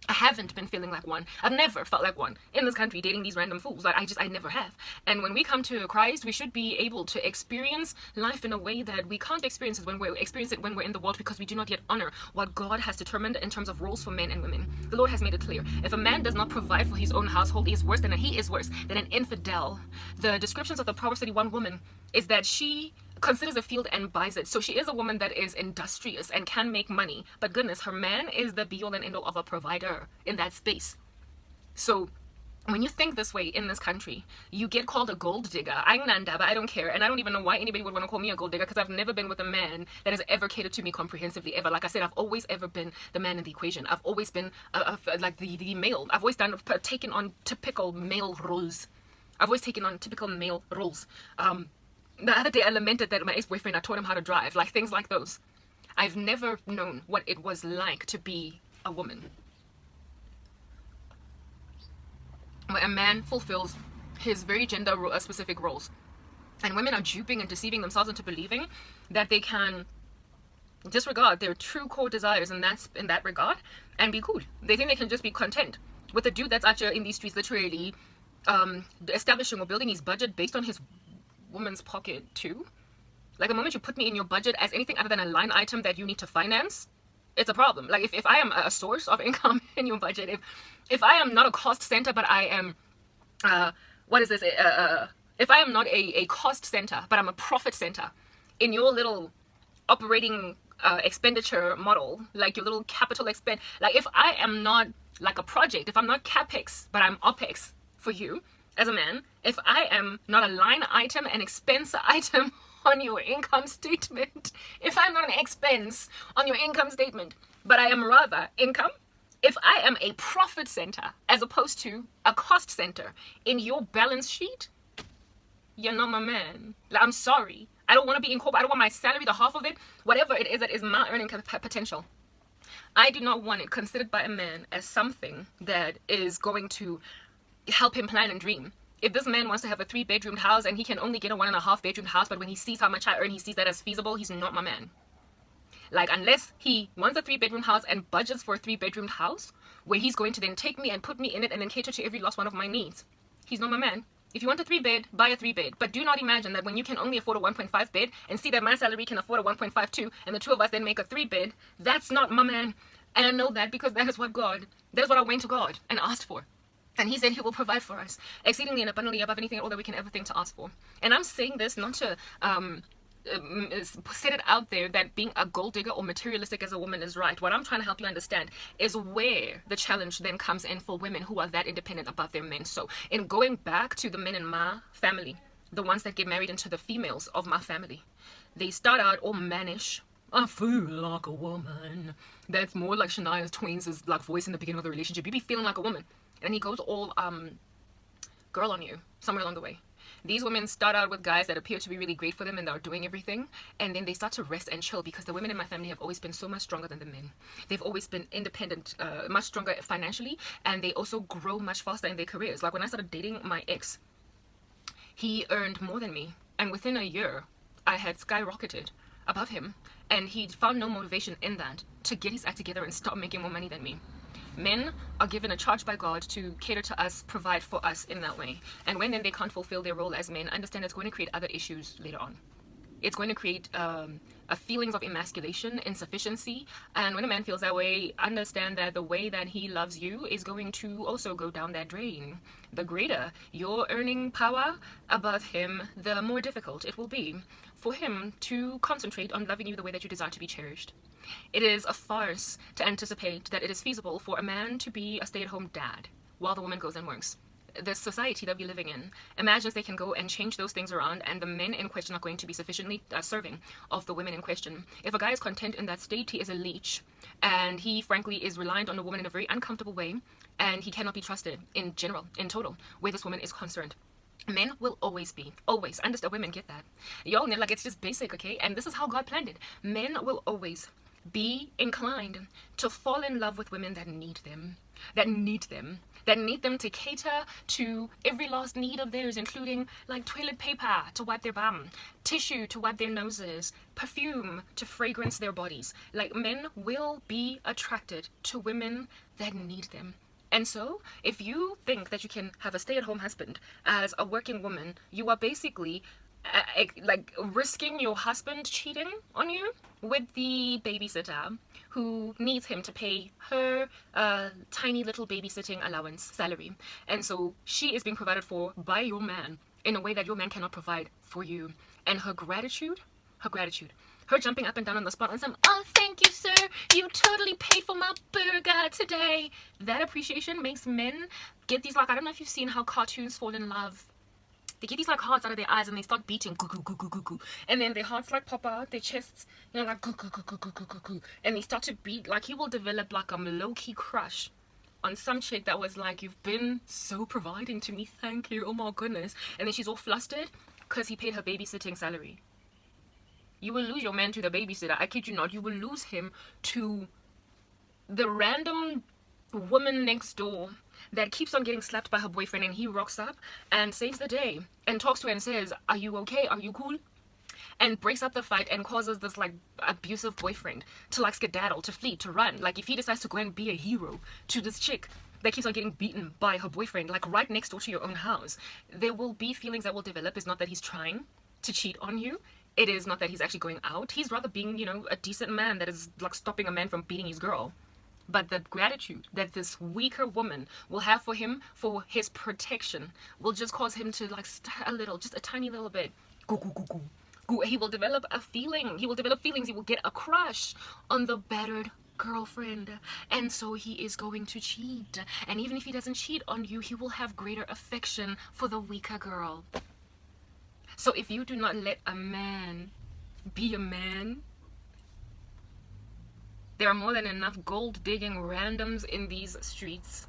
I haven't been feeling like one. I've never felt like one in this country dating these random fools. Like, I never have. And when we come to Christ, we should be able to experience life in a way that we can't experience it when we're in the world, because we do not yet honor what God has determined in terms of roles for men and women. The Lord has made it clear. If a man does not provide for his own household, he is worse than an infidel. The descriptions of the Proverbs 31 woman is that she considers a field and buys it. So she is a woman that is industrious and can make money. But goodness, her man is the be-all and end-all of a provider in that space. So When you think this way in this country, you get called a gold digger. But I don't care. And I don't even know why anybody would want to call me a gold digger, because I've never been with a man that has ever catered to me comprehensively, ever. Like I said, I've always ever been the man in the equation. I've always been like the male. I've always taken on typical male roles. I've always taken on typical male roles. The other day I lamented that my ex-boyfriend, I taught him how to drive. Like things like those. I've never known what it was like to be a woman. Where a man fulfills his very gender specific roles, and women are duping and deceiving themselves into believing that they can disregard their true core desires in that regard and be cool. They think they can just be content with a dude that's actually in these streets literally establishing or building his budget based on his woman's pocket too. Like the moment you put me in your budget as anything other than a line item that you need to finance, it's a problem. Like if I am a source of income in your budget, if I am not a cost center, but I am, if I am not a cost center, but I'm a profit center in your little operating expenditure model, like your little capital expend, like if I am not like a project, if I'm not capex, but I'm opex for you as a man, if I am not a line item, an expense item on your income statement, if I'm not an expense on your income statement, but I am rather income, if I am a profit center as opposed to a cost center in your balance sheet, you're not my man. Like, I'm sorry. I don't want to be in corporate. I don't want my salary, the half of it, whatever it is that is my earning potential. I do not want it considered by a man as something that is going to help him plan and dream. If this man wants to have a 3-bedroom house and he can only get a 1.5-bedroom house, but when he sees how much I earn, he sees that as feasible, he's not my man. Like, unless he wants a 3-bedroom house and budgets for a 3-bedroom house, where he's going to then take me and put me in it and then cater to every last one of my needs, he's not my man. If you want a 3-bed, buy a 3-bed. But do not imagine that when you can only afford a 1.5 bed and see that my salary can afford a 1.52 and the two of us then make a 3-bed, that's not my man. And I know that because that is what I went to God and asked for. And he said he will provide for us exceedingly and abundantly above anything at all that we can ever think to ask for. And I'm saying this not to set it out there that being a gold digger or materialistic as a woman is right. What I'm trying to help you understand is where the challenge then comes in for women who are that independent above their men. So in going back to the men in my family, the ones that get married into the females of my family, they start out all mannish. I feel like a woman. That's more like Shania's Twain's like voice in the beginning of the relationship. You be feeling like a woman. And he goes all girl on you somewhere along the way. These women start out with guys that appear to be really great for them and they're doing everything, and then they start to rest and chill because the women in my family have always been so much stronger than the men. They've always been independent, much stronger financially, and they also grow much faster in their careers. Like when I started dating my ex, he earned more than me, and within a year I had skyrocketed above him, and he found no motivation in that to get his act together and stop making more money than me. Men are given a charge by God to cater to us, provide for us in that way. And when then they can't fulfill their role as men, understand it's going to create other issues later on. It's going to create a feelings of emasculation, insufficiency. And when a man feels that way, understand that the way that he loves you is going to also go down that drain. The greater your earning power above him, the more difficult it will be for him to concentrate on loving you the way that you desire to be cherished. It is a farce to anticipate that it is feasible for a man to be a stay-at-home dad while the woman goes and works. The society that we're living in imagines they can go and change those things around, and the men in question are going to be sufficiently serving of the women in question. If a guy is content in that state, he is a leech, and he frankly is reliant on a woman in a very uncomfortable way, and he cannot be trusted in general, in total, where this woman is concerned. Men will always be, always, understand, women get that. Y'all know, like, it's just basic, okay? And this is how God planned it. Men will always be inclined to fall in love with women that need them, that need them to cater to every last need of theirs, including like toilet paper to wipe their bum, tissue to wipe their noses, perfume to fragrance their bodies. Like, men will be attracted to women that need them. And so, if you think that you can have a stay-at-home husband as a working woman, you are basically like risking your husband cheating on you with the babysitter who needs him to pay her tiny little babysitting allowance salary. And so she is being provided for by your man in a way that your man cannot provide for you. And her gratitude her gratitude. Her jumping up and down on the spot on some, oh, thank you, sir. You totally paid for my burger today. That appreciation makes men get these, like, I don't know if you've seen how cartoons fall in love. They get these, like, hearts out of their eyes and they start beating, goo, goo, goo, goo, goo, goo. And then their hearts, like, pop out, their chests, you know, like, goo, goo, goo, goo, goo, goo, goo, goo. And they start to beat, like, he will develop, like, a low-key crush on some chick that was like, you've been so providing to me, thank you, oh my goodness. And then she's all flustered because he paid her babysitting salary. You will lose your man to the babysitter. I kid you not. You will lose him to the random woman next door that keeps on getting slapped by her boyfriend, and he rocks up and saves the day and talks to her and says, are you okay? Are you cool? And breaks up the fight and causes this, like, abusive boyfriend to, like, skedaddle, to flee, to run. Like, if he decides to go and be a hero to this chick that keeps on getting beaten by her boyfriend, like, right next door to your own house, there will be feelings that will develop. It's not that he's trying to cheat on you. It is not that he's actually going out. He's rather being, you know, a decent man that is, like, stopping a man from beating his girl. But the gratitude that this weaker woman will have for him, for his protection, will just cause him to, like, a little, just a tiny little bit, go, go, go, go. He will develop a feeling. He will develop feelings. He will get a crush on the battered girlfriend. And so he is going to cheat. And even if he doesn't cheat on you, he will have greater affection for the weaker girl. So if you do not let a man be a man, there are more than enough gold-digging randoms in these streets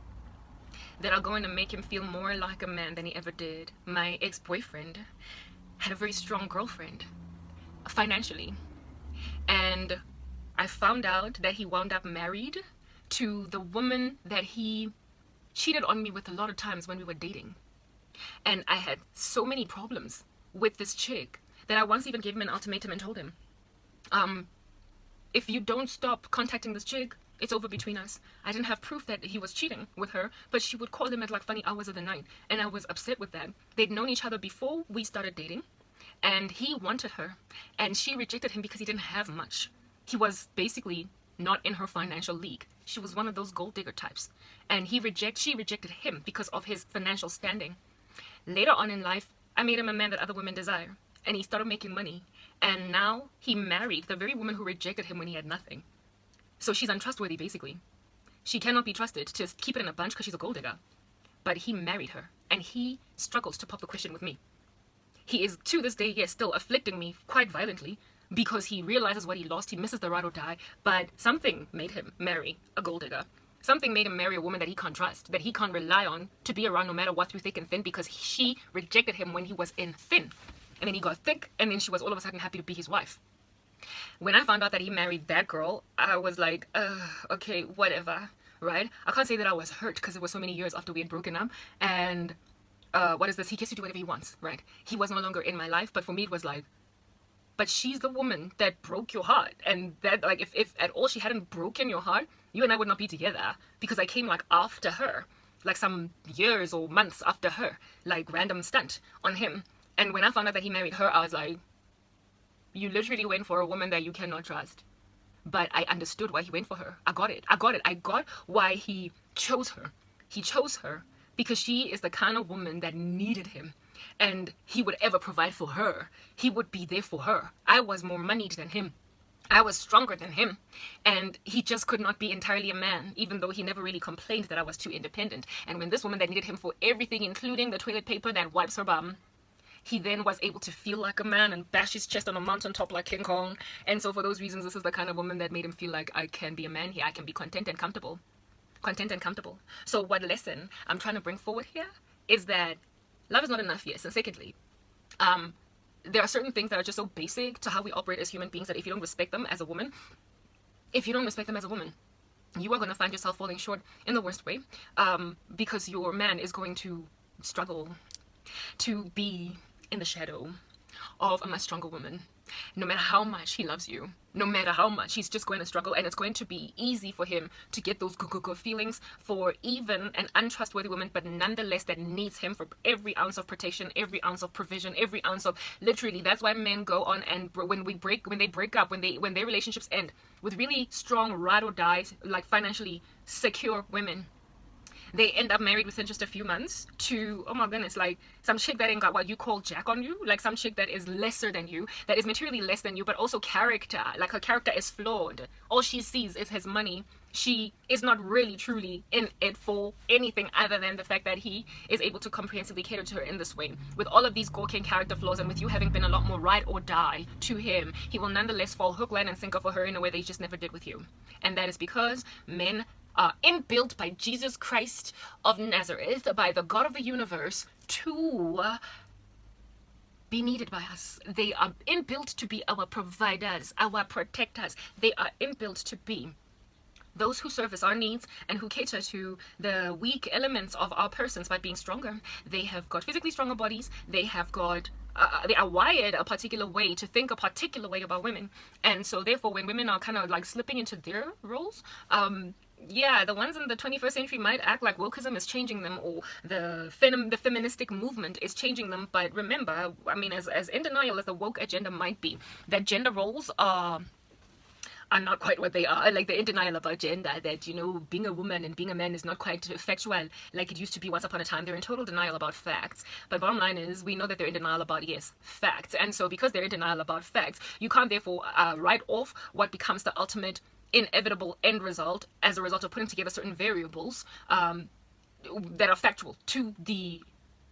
that are going to make him feel more like a man than he ever did. My ex-boyfriend had a very strong girlfriend, financially. And I found out that he wound up married to the woman that he cheated on me with a lot of times when we were dating. And I had so many problems with this chick that I once even gave him an ultimatum and told him, if you don't stop contacting this chick, it's over between us. I didn't have proof that he was cheating with her, but she would call him at, like, funny hours of the night, and I was upset with that. They'd known each other before we started dating, and he wanted her, and she rejected him because he didn't have much. He was basically not in her financial league. She was one of those gold digger types, and she rejected him because of his financial standing. Later on in life, I made him a man that other women desire, and he started making money, and now he married the very woman who rejected him when he had nothing. So she's untrustworthy, basically. She cannot be trusted to keep it in a bunch because she's a gold digger. But he married her, and he struggles to pop the question with me. He is, to this day, yes, still afflicting me quite violently because he realizes what he lost. He misses the ride or die, but something made him marry a gold digger. Something made him marry a woman that he can't trust, that he can't rely on to be around no matter what, through thick and thin, because she rejected him when he was in thin. And then he got thick, and then she was all of a sudden happy to be his wife. When I found out that he married that girl, I was like, okay, whatever, right? I can't say that I was hurt because it was so many years after we had broken up. And what is this? He gets to do whatever he wants, right? He was no longer in my life, but for me it was like, but she's the woman that broke your heart. And that, like, if at all she hadn't broken your heart, you and I would not be together, because I came, like, after her, like some years or months after her, like random stunt on him. And when I found out that he married her, I was like, you literally went for a woman that you cannot trust. But I understood why he went for her. I got it. I got why he chose her. He chose her because she is the kind of woman that needed him. And he would ever provide for her. He would be there for her. I was more moneyed than him. I was stronger than him. And he just could not be entirely a man, even though he never really complained that I was too independent. And when this woman that needed him for everything, including the toilet paper that wipes her bum, he then was able to feel like a man and bash his chest on a mountaintop like King Kong. And so for those reasons, this is the kind of woman that made him feel like I can be a man here. I can be content and comfortable. Content and comfortable. So what lesson I'm trying to bring forward here is that love is not enough, yes. And secondly, there are certain things that are just so basic to how we operate as human beings that if you don't respect them as a woman, you are going to find yourself falling short in the worst way, because your man is going to struggle to be in the shadow of a much stronger woman. No matter how much he loves you, no matter how much, he's just going to struggle, and it's going to be easy for him to get those good feelings for even an untrustworthy woman, but nonetheless that needs him for every ounce of protection, every ounce of provision, every ounce of, literally, that's why men go on and when they break up, when their relationships end with really strong ride or die, like financially secure women, they end up married within just a few months to, oh my goodness, like some chick that ain't got what you call jack on you, like some chick that is lesser than you, that is materially less than you, but also character, like her character is flawed. All she sees is his money. She is not really truly in it for anything other than the fact that he is able to comprehensively cater to her in this way. With all of these gawking character flaws, and with you having been a lot more ride or die to him, he will nonetheless fall hook, line, and sinker for her in a way they just never did with you. And that is because men are inbuilt by Jesus Christ of Nazareth, by the God of the universe, to be needed by us. They are inbuilt to be our providers, our protectors. They are inbuilt to be those who service our needs and who cater to the weak elements of our persons by being stronger. They have got physically stronger bodies. They have got they are wired a particular way to think a particular way about women, and so therefore when women are kind of like slipping into their roles, yeah, the ones in the 21st century might act like wokeism is changing them, or the feministic movement is changing them. But remember, I mean, as in denial as the woke agenda might be, that gender roles are not quite what they are. Like, they're in denial about gender, that, you know, being a woman and being a man is not quite factual like it used to be once upon a time. They're in total denial about facts. But bottom line is, we know that they're in denial about, yes, facts. And so because they're in denial about facts, you can't therefore write off what becomes the ultimate inevitable end result as a result of putting together certain variables that are factual to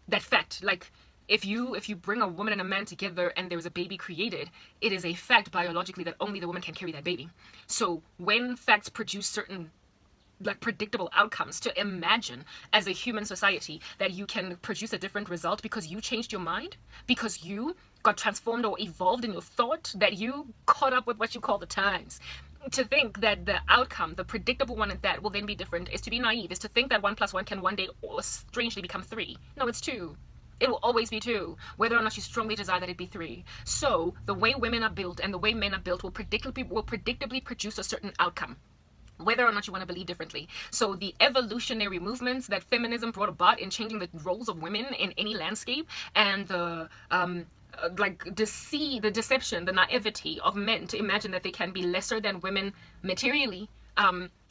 that fact. Like, if you bring a woman and a man together and there is a baby created, it is a fact biologically that only the woman can carry that baby. So when facts produce certain like predictable outcomes, to imagine as a human society that you can produce a different result because you changed your mind, because you got transformed or evolved in your thought, that you caught up with what you call the times. To think that the outcome, the predictable one at that, will then be different is to be naive, is to think that 1 + 1 can one day strangely become 3. No, it's 2. It will always be 2, whether or not you strongly desire that it be 3. So the way women are built and the way men are built will predictably produce a certain outcome, whether or not you want to believe differently. So the evolutionary movements that feminism brought about in changing the roles of women in any landscape, and the the deception, the naivety of men to imagine that they can be lesser than women materially,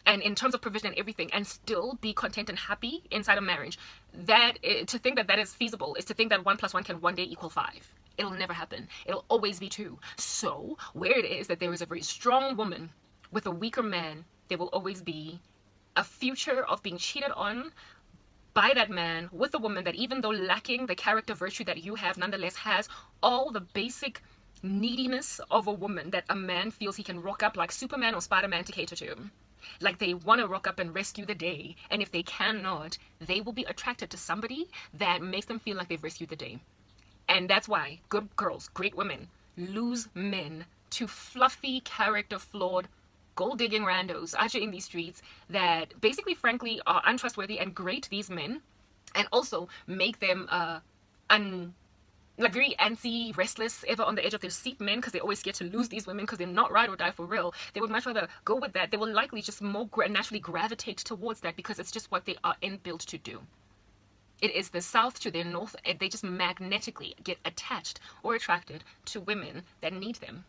and in terms of provision and everything, and still be content and happy inside a marriage, to think that that is feasible is to think that 1 + 1 can one day equal 5. It'll never happen. It'll always be 2. So where it is that there is a very strong woman with a weaker man, there will always be a future of being cheated on by that man with a woman that, even though lacking the character virtue that you have, nonetheless has all the basic neediness of a woman that a man feels he can rock up like Superman or Spider-Man to cater to. Like, they want to rock up and rescue the day, and if they cannot, they will be attracted to somebody that makes them feel like they've rescued the day. And that's why good girls, great women, lose men to fluffy, character flawed, gold-digging randos out here in these streets that basically, frankly, are untrustworthy and grate these men, and also make them very antsy, restless, ever on the edge of their seat men, because they're always scared to lose these women because they're not ride or die for real. They would much rather go with that. They will likely just more naturally gravitate towards that because it's just what they are inbuilt to do. It is the South to their North, and they just magnetically get attached or attracted to women that need them.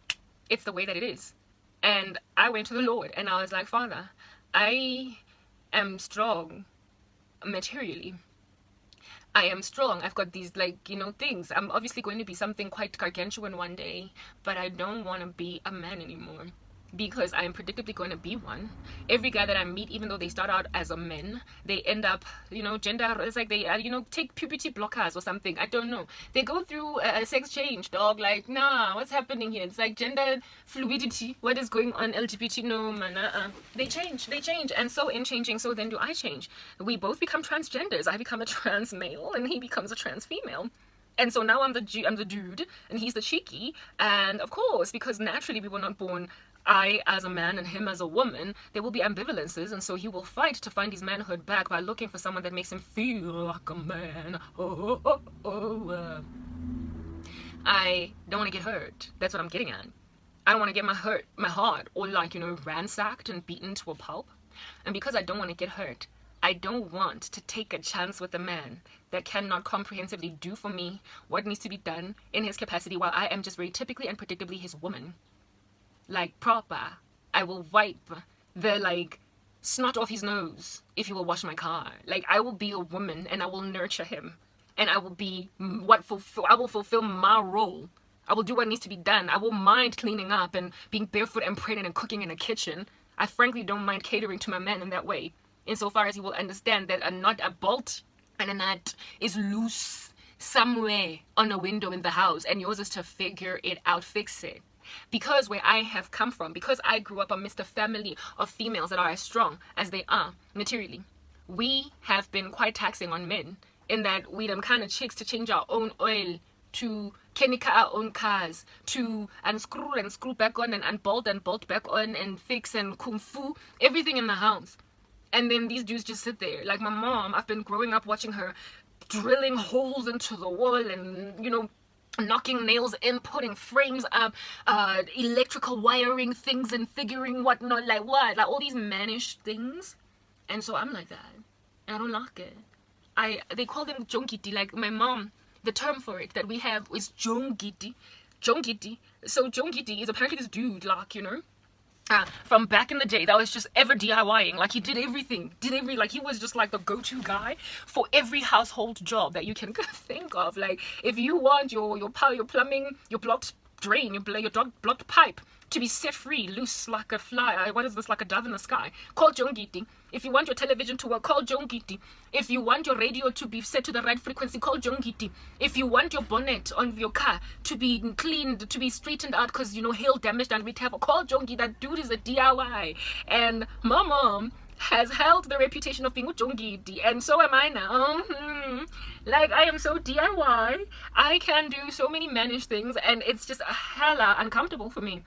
It's the way that it is. And I went to the Lord and I was like, Father, I am strong materially. I am strong. I've got these, things. I'm obviously going to be something quite gargantuan one day, but I don't want to be a man anymore, because I am predictably going to be one. Every guy that I meet, even though they start out as a men, they end up, gender, it's like they, take puberty blockers or something. I don't know. They go through a sex change, dog. Like, nah, what's happening here? It's like gender fluidity. What is going on? LGBT? No, man. They change. And so in changing, so then do I change. We both become transgenders. I become a trans male and he becomes a trans female. And so now I'm the dude and he's the cheeky. And of course, because naturally we were not born, I as a man and him as a woman, there will be ambivalences, and so he will fight to find his manhood back by looking for someone that makes him feel like a man. I don't want to get hurt. That's what I'm getting at. I don't want to get my heart all ransacked and beaten to a pulp. And because I don't want to get hurt, I don't want to take a chance with a man that cannot comprehensively do for me what needs to be done in his capacity, while I am just very typically and predictably his woman. Like, proper. I will wipe the snot off his nose if he will wash my car. Like, I will be a woman and I will nurture him, and I will be I will fulfill my role. I will do what needs to be done. I will mind cleaning up and being barefoot and pregnant and cooking in the kitchen. I frankly don't mind catering to my man in that way, insofar as he will understand that a bolt and a nut is loose somewhere on a window in the house, and yours is to figure it out, fix it. Because where I have come from, because I grew up amidst a family of females that are as strong as they are materially, we have been quite taxing on men in that we them kind of chicks to change our own oil, to chemical our own cars, to unscrew and screw back on and unbolt and bolt back on and fix and kung fu everything in the house. And then these dudes just sit there. Like my mom, I've been growing up watching her drilling holes into the wall and, you know, knocking nails in, putting frames up, electrical wiring things and figuring whatnot, like what? Like all these mannish things. And so I'm like that. And I don't like it. They call them jongiti. Like my mom, the term for it that we have is jongiti. Jongiti. So jongiti is apparently this dude, like, you know, from back in the day that was just ever DIYing. Like he did everything, like he was just like the go-to guy for every household job that you can think of. Like if you want your plumbing, your blocked drain, your blocked pipe to be set free, loose like a fly, what is this, like a dove in the sky, call Jongiti. If you want your television to work, call Jongiti. If you want your radio to be set to the right frequency, call Jongiti. If you want your bonnet on your car to be cleaned, to be straightened out because, you know, hail damaged and repair, call Jongi. That dude is a DIY. And my mom has held the reputation of being a Jongiti, and so am I now. Like, I am so DIY. I can do so many managed things, and it's just hella uncomfortable for me.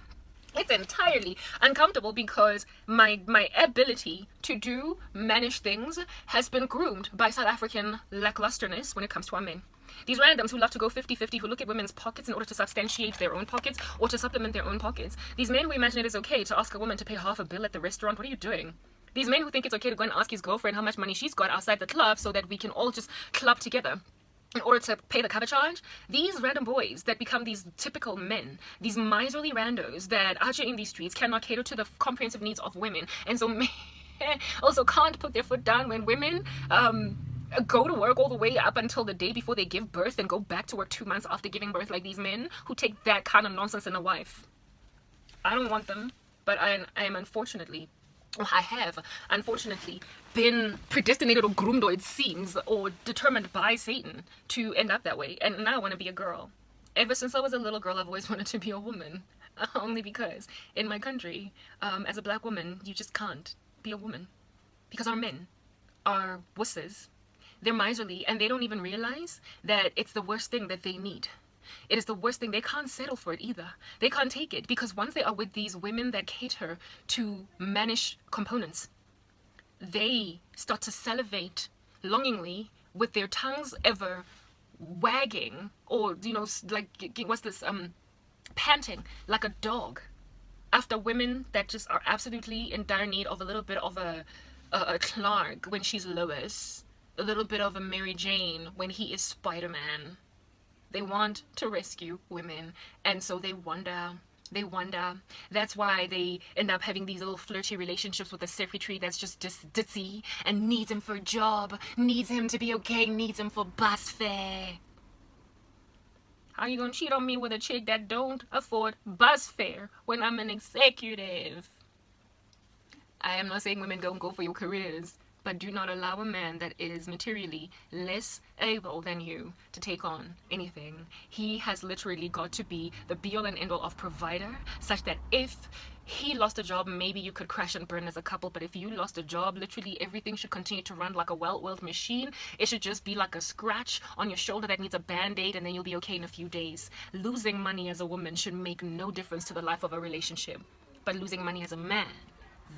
It's entirely uncomfortable because my ability to do manage things has been groomed by South African lacklusterness when it comes to our men. These randoms who love to go 50-50, who look at women's pockets in order to substantiate their own pockets or to supplement their own pockets. These men who imagine it is okay to ask a woman to pay half a bill at the restaurant. What are you doing? These men who think it's okay to go and ask his girlfriend how much money she's got outside the club so that we can all just club together in order to pay the cover charge. These random boys that become these typical men, these miserly randos that out here in these streets cannot cater to the comprehensive needs of women, and so also can't put their foot down when women go to work all the way up until the day before they give birth and go back to work 2 months after giving birth, like these men who take that kind of nonsense in a wife. I don't want them, but I am unfortunately, I have unfortunately been predestinated or groomed, or it seems, or determined by Satan to end up that way. And now I want to be a girl. Ever since I was a little girl, I've always wanted to be a woman. Only because in my country, as a black woman, you just can't be a woman. Because our men are wusses. They're miserly, and they don't even realize that it's the worst thing that they need. It is the worst thing. They can't settle for it either. They can't take it, because once they are with these women that cater to mannish components, they start to salivate longingly with their tongues ever wagging, or, you know, like, what's this, panting like a dog after women that just are absolutely in dire need of a little bit of a Clark when she's Lois, a little bit of a Mary Jane when he is Spider-Man. They want to rescue women, and so they wonder. That's why they end up having these little flirty relationships with the secretary that's just ditzy and needs him for a job, needs him to be okay, needs him for bus fare. How you gonna cheat on me with a chick that don't afford bus fare when I'm an executive? I am not saying women don't go for your careers, but do not allow a man that is materially less able than you to take on anything. He has literally got to be the be-all and end-all of provider, such that if he lost a job, maybe you could crash and burn as a couple, but if you lost a job, literally everything should continue to run like a well-oiled machine. It should just be like a scratch on your shoulder that needs a band-aid, and then you'll be okay in a few days. Losing money as a woman should make no difference to the life of a relationship, but losing money as a man,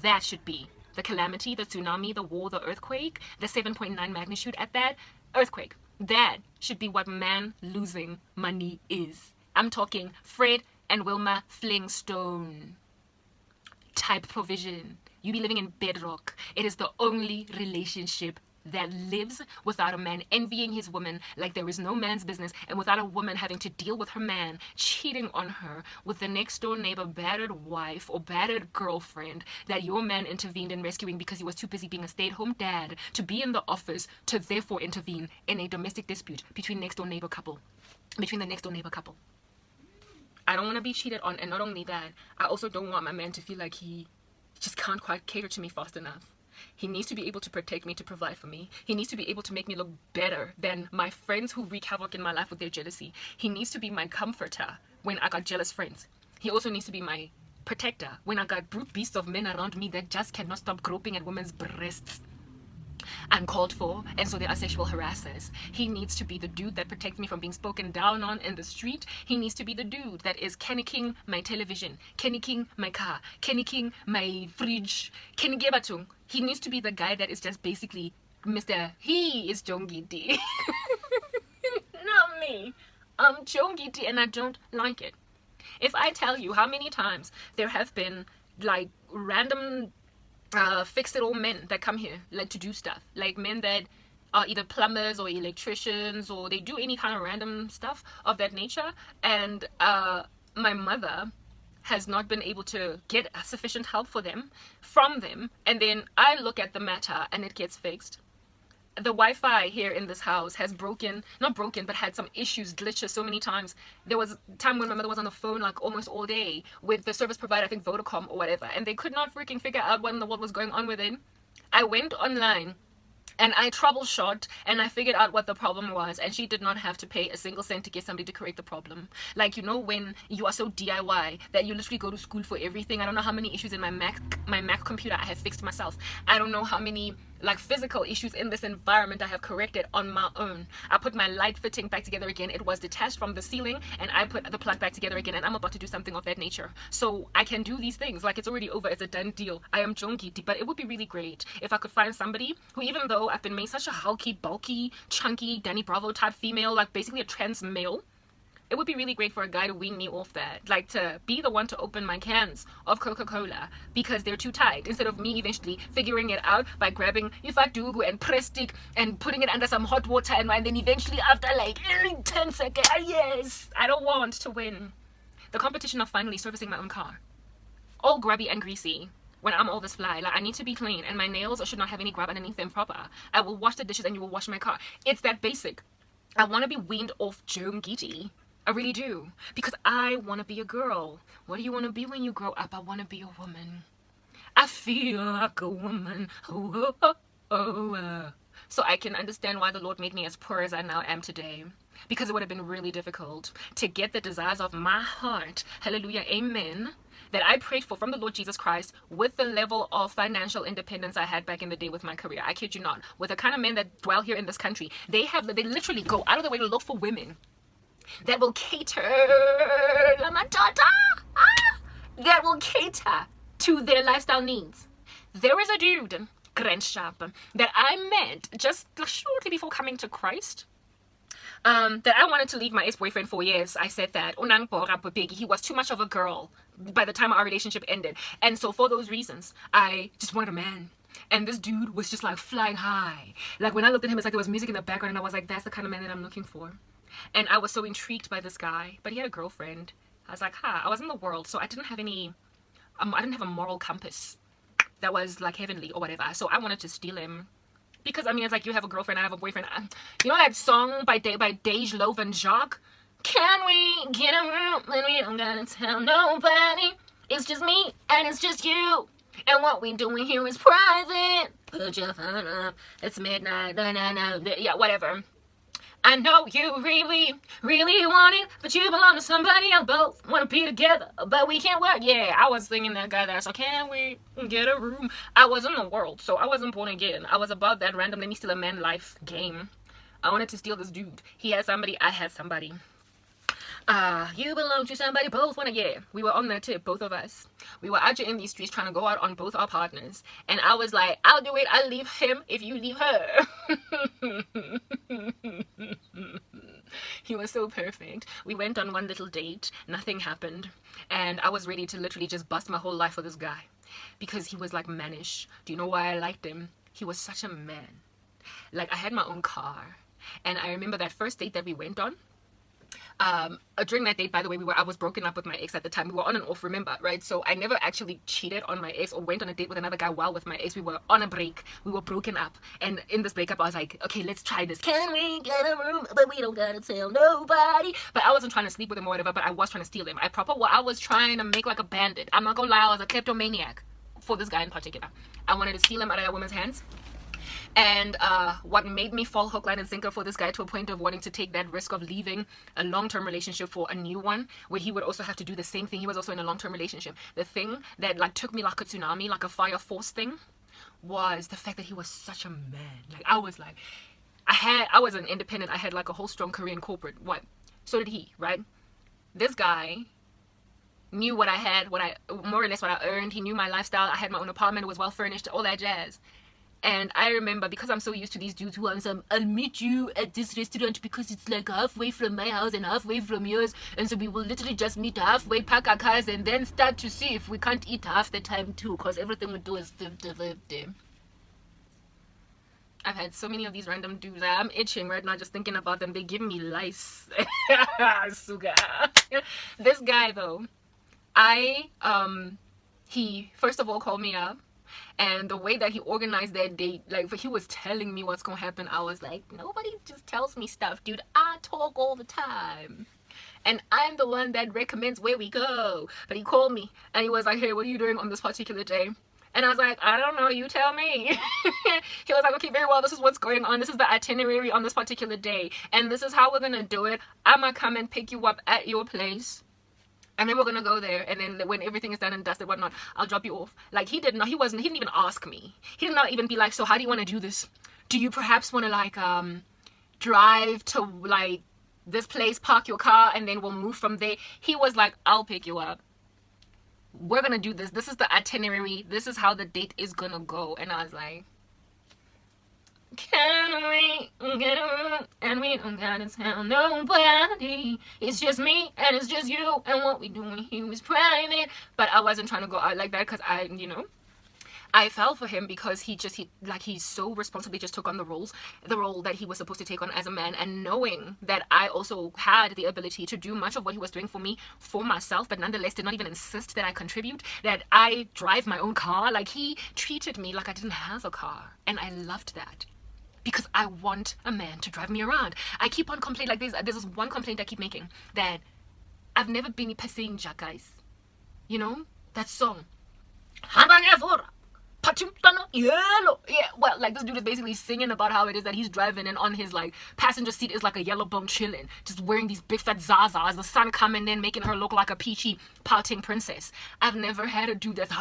that should be the calamity, the tsunami, the war, the earthquake, the 7.9 magnitude at that earthquake. That should be what man losing money is. I'm talking Fred and Wilma Flintstone type provision. You be living in bedrock. It is the only relationship that lives without a man envying his woman like there is no man's business, and without a woman having to deal with her man cheating on her with the next door neighbor battered wife or battered girlfriend that your man intervened in rescuing because he was too busy being a stay-at-home dad to be in the office to therefore intervene in a domestic dispute between the next door neighbor couple. I don't want to be cheated on, and not only that, I also don't want my man to feel like he just can't quite cater to me fast enough. He needs to be able to protect me, to provide for me. He needs to be able to make me look better than my friends who wreak havoc in my life with their jealousy. He needs to be my comforter when I got jealous friends. He also needs to be my protector when I got brute beasts of men around me that just cannot stop groping at women's breasts uncalled for, and so they are sexual harassers. He needs to be the dude that protects me from being spoken down on in the street. He needs to be the dude that is Kenny King my television, Kenny King my car, Kenny King my fridge, Kenny Gebatung. He needs to be the guy that is just basically Mr. He is Jongiti. Not me. I'm Jongiti and I don't like it. If I tell you how many times there have been like random fix-it-all men that come here like to do stuff, like men that are either plumbers or electricians, or they do any kind of random stuff of that nature, and my mother has not been able to get sufficient help from them, and then I look at the matter and it gets fixed. The Wi-Fi here in this house has not broken, but had some issues, glitches so many times. There was a time when my mother was on the phone like almost all day with the service provider, I think Vodacom or whatever, and they could not freaking figure out what in the world was going on with it. I went online and I troubleshot and I figured out what the problem was, and she did not have to pay a single cent to get somebody to correct the problem. Like, you know, when you are so DIY that you literally go to school for everything. I don't know how many issues in my Mac computer I have fixed myself. I don't know how many like physical issues in this environment I have corrected on my own. I put my light fitting back together again. It was detached from the ceiling and I put the plug back together again, and I'm about to do something of that nature. So I can do these things. Like, it's already over. It's a done deal. I am Jongiti. But it would be really great if I could find somebody who, even though I've been made such a hulky, bulky, chunky, Danny Bravo type female, like basically a trans male, it would be really great for a guy to wean me off that. Like, to be the one to open my cans of Coca-Cola because they're too tight, instead of me eventually figuring it out by grabbing Ifadugu and Prestic and putting it under some hot water, and then eventually after like 10 seconds, yes, I don't want to win the competition of finally servicing my own car. All grubby and greasy. When I'm all this fly, like, I need to be clean, and my nails should not have any grub underneath them proper. I will wash the dishes and you will wash my car. It's that basic. I want to be weaned off Jongiti. I really do, because I want to be a girl. What do you want to be when you grow up? I want to be a woman. I feel like a woman. Oh, oh, oh, oh. So I can understand why the Lord made me as poor as I now am today, because it would have been really difficult to get the desires of my heart, hallelujah, amen, that I prayed for from the Lord Jesus Christ, with the level of financial independence I had back in the day with my career. I kid you not. With the kind of men that dwell here in this country, they literally go out of the way to look for women that will cater, that will cater to their lifestyle needs. There is a dude, Grandschap, that I met just shortly before coming to Christ, that I wanted to leave my ex-boyfriend for years. I said that he was too much of a girl by the time our relationship ended, and so for those reasons I just wanted a man. And this dude was just like flying high. Like, when I looked at him, it's like there was music in the background, and I was like, that's the kind of man that I'm looking for. And I was so intrigued by this guy, but he had a girlfriend. I was like, I was in the world, so I didn't have I didn't have a moral compass that was like heavenly or whatever. So I wanted to steal him, because I mean, it's like, you have a girlfriend, I have a boyfriend. You know that song by Dej Loaf and Jacques? Can we get a room when we don't gotta tell nobody? It's just me and it's just you, and what we doing here is private. Put your phone up. It's midnight. Yeah, whatever. I know you really, really want it, but you belong to somebody else. Both want to be together, but we can't work. Yeah, I was thinking that guy there. So can we get a room? I was in the world, so I wasn't born again. I was above that random let me steal a man life game. I wanted to steal this dude. He had somebody, I had somebody. You belong to somebody, both wanna, yeah. We were on that tip, both of us. We were out here in these streets trying to go out on both our partners. And I was like, I'll do it, I'll leave him if you leave her. He was so perfect. We went on one little date, nothing happened. And I was ready to literally just bust my whole life for this guy, because he was like mannish. Do you know why I liked him? He was such a man. Like, I had my own car, and I remember that first date that we went on. During that date, by the way, I was broken up with my ex at the time. We were on and off, remember, right? So I never actually cheated on my ex or went on a date with another guy while with my ex. We were on a break. We were broken up. And in this breakup, I was like, okay, let's try this. Can we get a room? But we don't gotta tell nobody. But I wasn't trying to sleep with him or whatever, but I was trying to steal him. I was trying to make like a bandit. I'm not gonna lie, I was a kleptomaniac for this guy in particular. I wanted to steal him out of that woman's hands. And what made me fall hook, line, and sinker for this guy to a point of wanting to take that risk of leaving a long-term relationship for a new one, where he would also have to do the same thing. He was also in a long-term relationship. The thing that like took me like a tsunami, like a fire force thing, was the fact that he was such a man. Like, I was like, I was an independent. I had like a whole strong career in corporate. What? So did he, right? This guy knew what I had, more or less what I earned. He knew my lifestyle. I had my own apartment. It was well furnished, all that jazz. And I remember, because I'm so used to these dudes who are some, I'll meet you at this restaurant because it's like halfway from my house and halfway from yours, and so we will literally just meet halfway, pack our cars, and then start to see if we can't eat half the time too, because everything we do is 50-50. I've had so many of these random dudes. I'm itching right now just thinking about them. They give me lice. Suga. This guy though, he first of all called me up. And the way that he organized that date, like, he was telling me what's gonna happen, I was like, nobody just tells me stuff, dude. I talk all the time. And I'm the one that recommends where we go. But he called me, and he was like, hey, what are you doing on this particular day? And I was like, I don't know, you tell me. He was like, okay, very well, this is what's going on. This is the itinerary on this particular day. And this is how we're gonna do it. I'm gonna come and pick you up at your place. And then we're gonna go there, and then when everything is done and dusted, whatnot, I'll drop you off. Like, he didn't even ask me. He did not even be like, so how do you want to do this? Do you perhaps want to like drive to like this place, park your car, and then we'll move from there? He was like, I'll pick you up. We're gonna do this. This is the itinerary. This is how the date is gonna go. And I was like, can we get a, and we don't gotta tell nobody. It's just me and it's just you, and what we doing here is private. But I wasn't trying to go out like that, because I fell for him because he so responsibly just took on the role that he was supposed to take on as a man, and knowing that I also had the ability to do much of what he was doing for me for myself, but nonetheless did not even insist that I contribute, that I drive my own car. Like, he treated me like I didn't have a car, and I loved that. Because I want a man to drive me around. I keep on complaining, like, there's this one complaint I keep making, that I've never been a passenger, guys. You know? That song. Yeah, well, like, this dude is basically singing about how it is that he's driving, and on his like passenger seat is like a yellow bone chilling, just wearing these big fat zazas, the sun coming in, making her look like a peachy pouting princess. I've never had a dude that's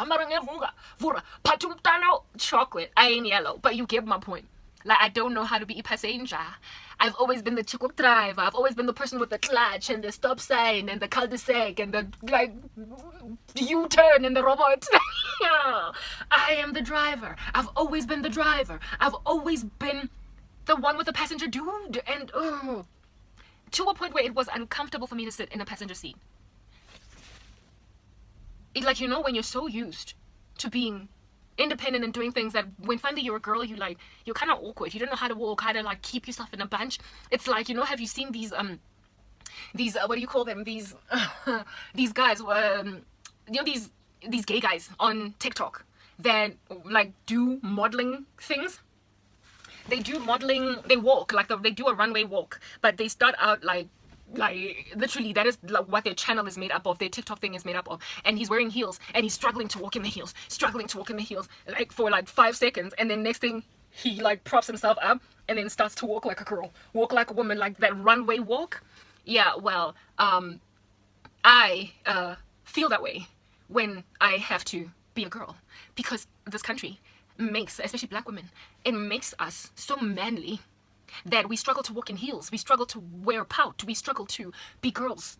chocolate. I ain't yellow, but you get my point. Like, I don't know how to be a passenger. I've always been the chick driver. I've always been the person with the clutch and the stop sign and the cul-de-sac and the, like, U-turn and the robot. I am the driver. I've always been the driver. I've always been the one with the passenger dude. And, to a point where it was uncomfortable for me to sit in a passenger seat. It, like, when you're so used to being independent and doing things that when finally you're a girl, you're kind of awkward. You don't know how to walk, how to like keep yourself in a bunch. It's like, have you seen these what do you call them, these these guys, these gay guys on TikTok that like do modeling things? They do modeling, they walk like they do a runway walk, but they start out like literally that is like what their channel is made up of, their TikTok thing is made up of. And he's wearing heels and he's struggling to walk in the heels, like for like 5 seconds, and then next thing he like props himself up and then starts to walk like a girl, walk like a woman, like that runway walk. Yeah, well, I feel that way when I have to be a girl, because this country makes, especially black women, it makes us so manly that we struggle to walk in heels, we struggle to wear pout, we struggle to be girls,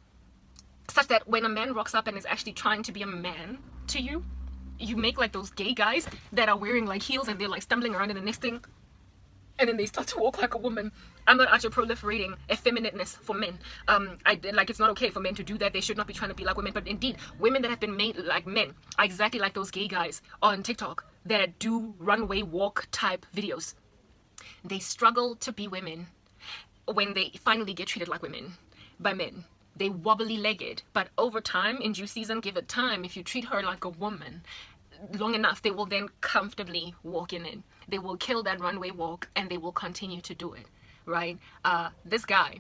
such that when a man rocks up and is actually trying to be a man to you, you make like those gay guys that are wearing like heels and they're like stumbling around in the next thing, and then they start to walk like a woman. I'm not actually proliferating effeminateness for men. It's not okay for men to do that. They should not be trying to be like women. But indeed, women that have been made like men are exactly like those gay guys on TikTok that do runway walk type videos. They struggle to be women when they finally get treated like women by men. They wobbly legged, but over time, in due season, give it time, if you treat her like a woman long enough, they will then comfortably walk in it. They will kill that runway walk and they will continue to do it, right? This guy,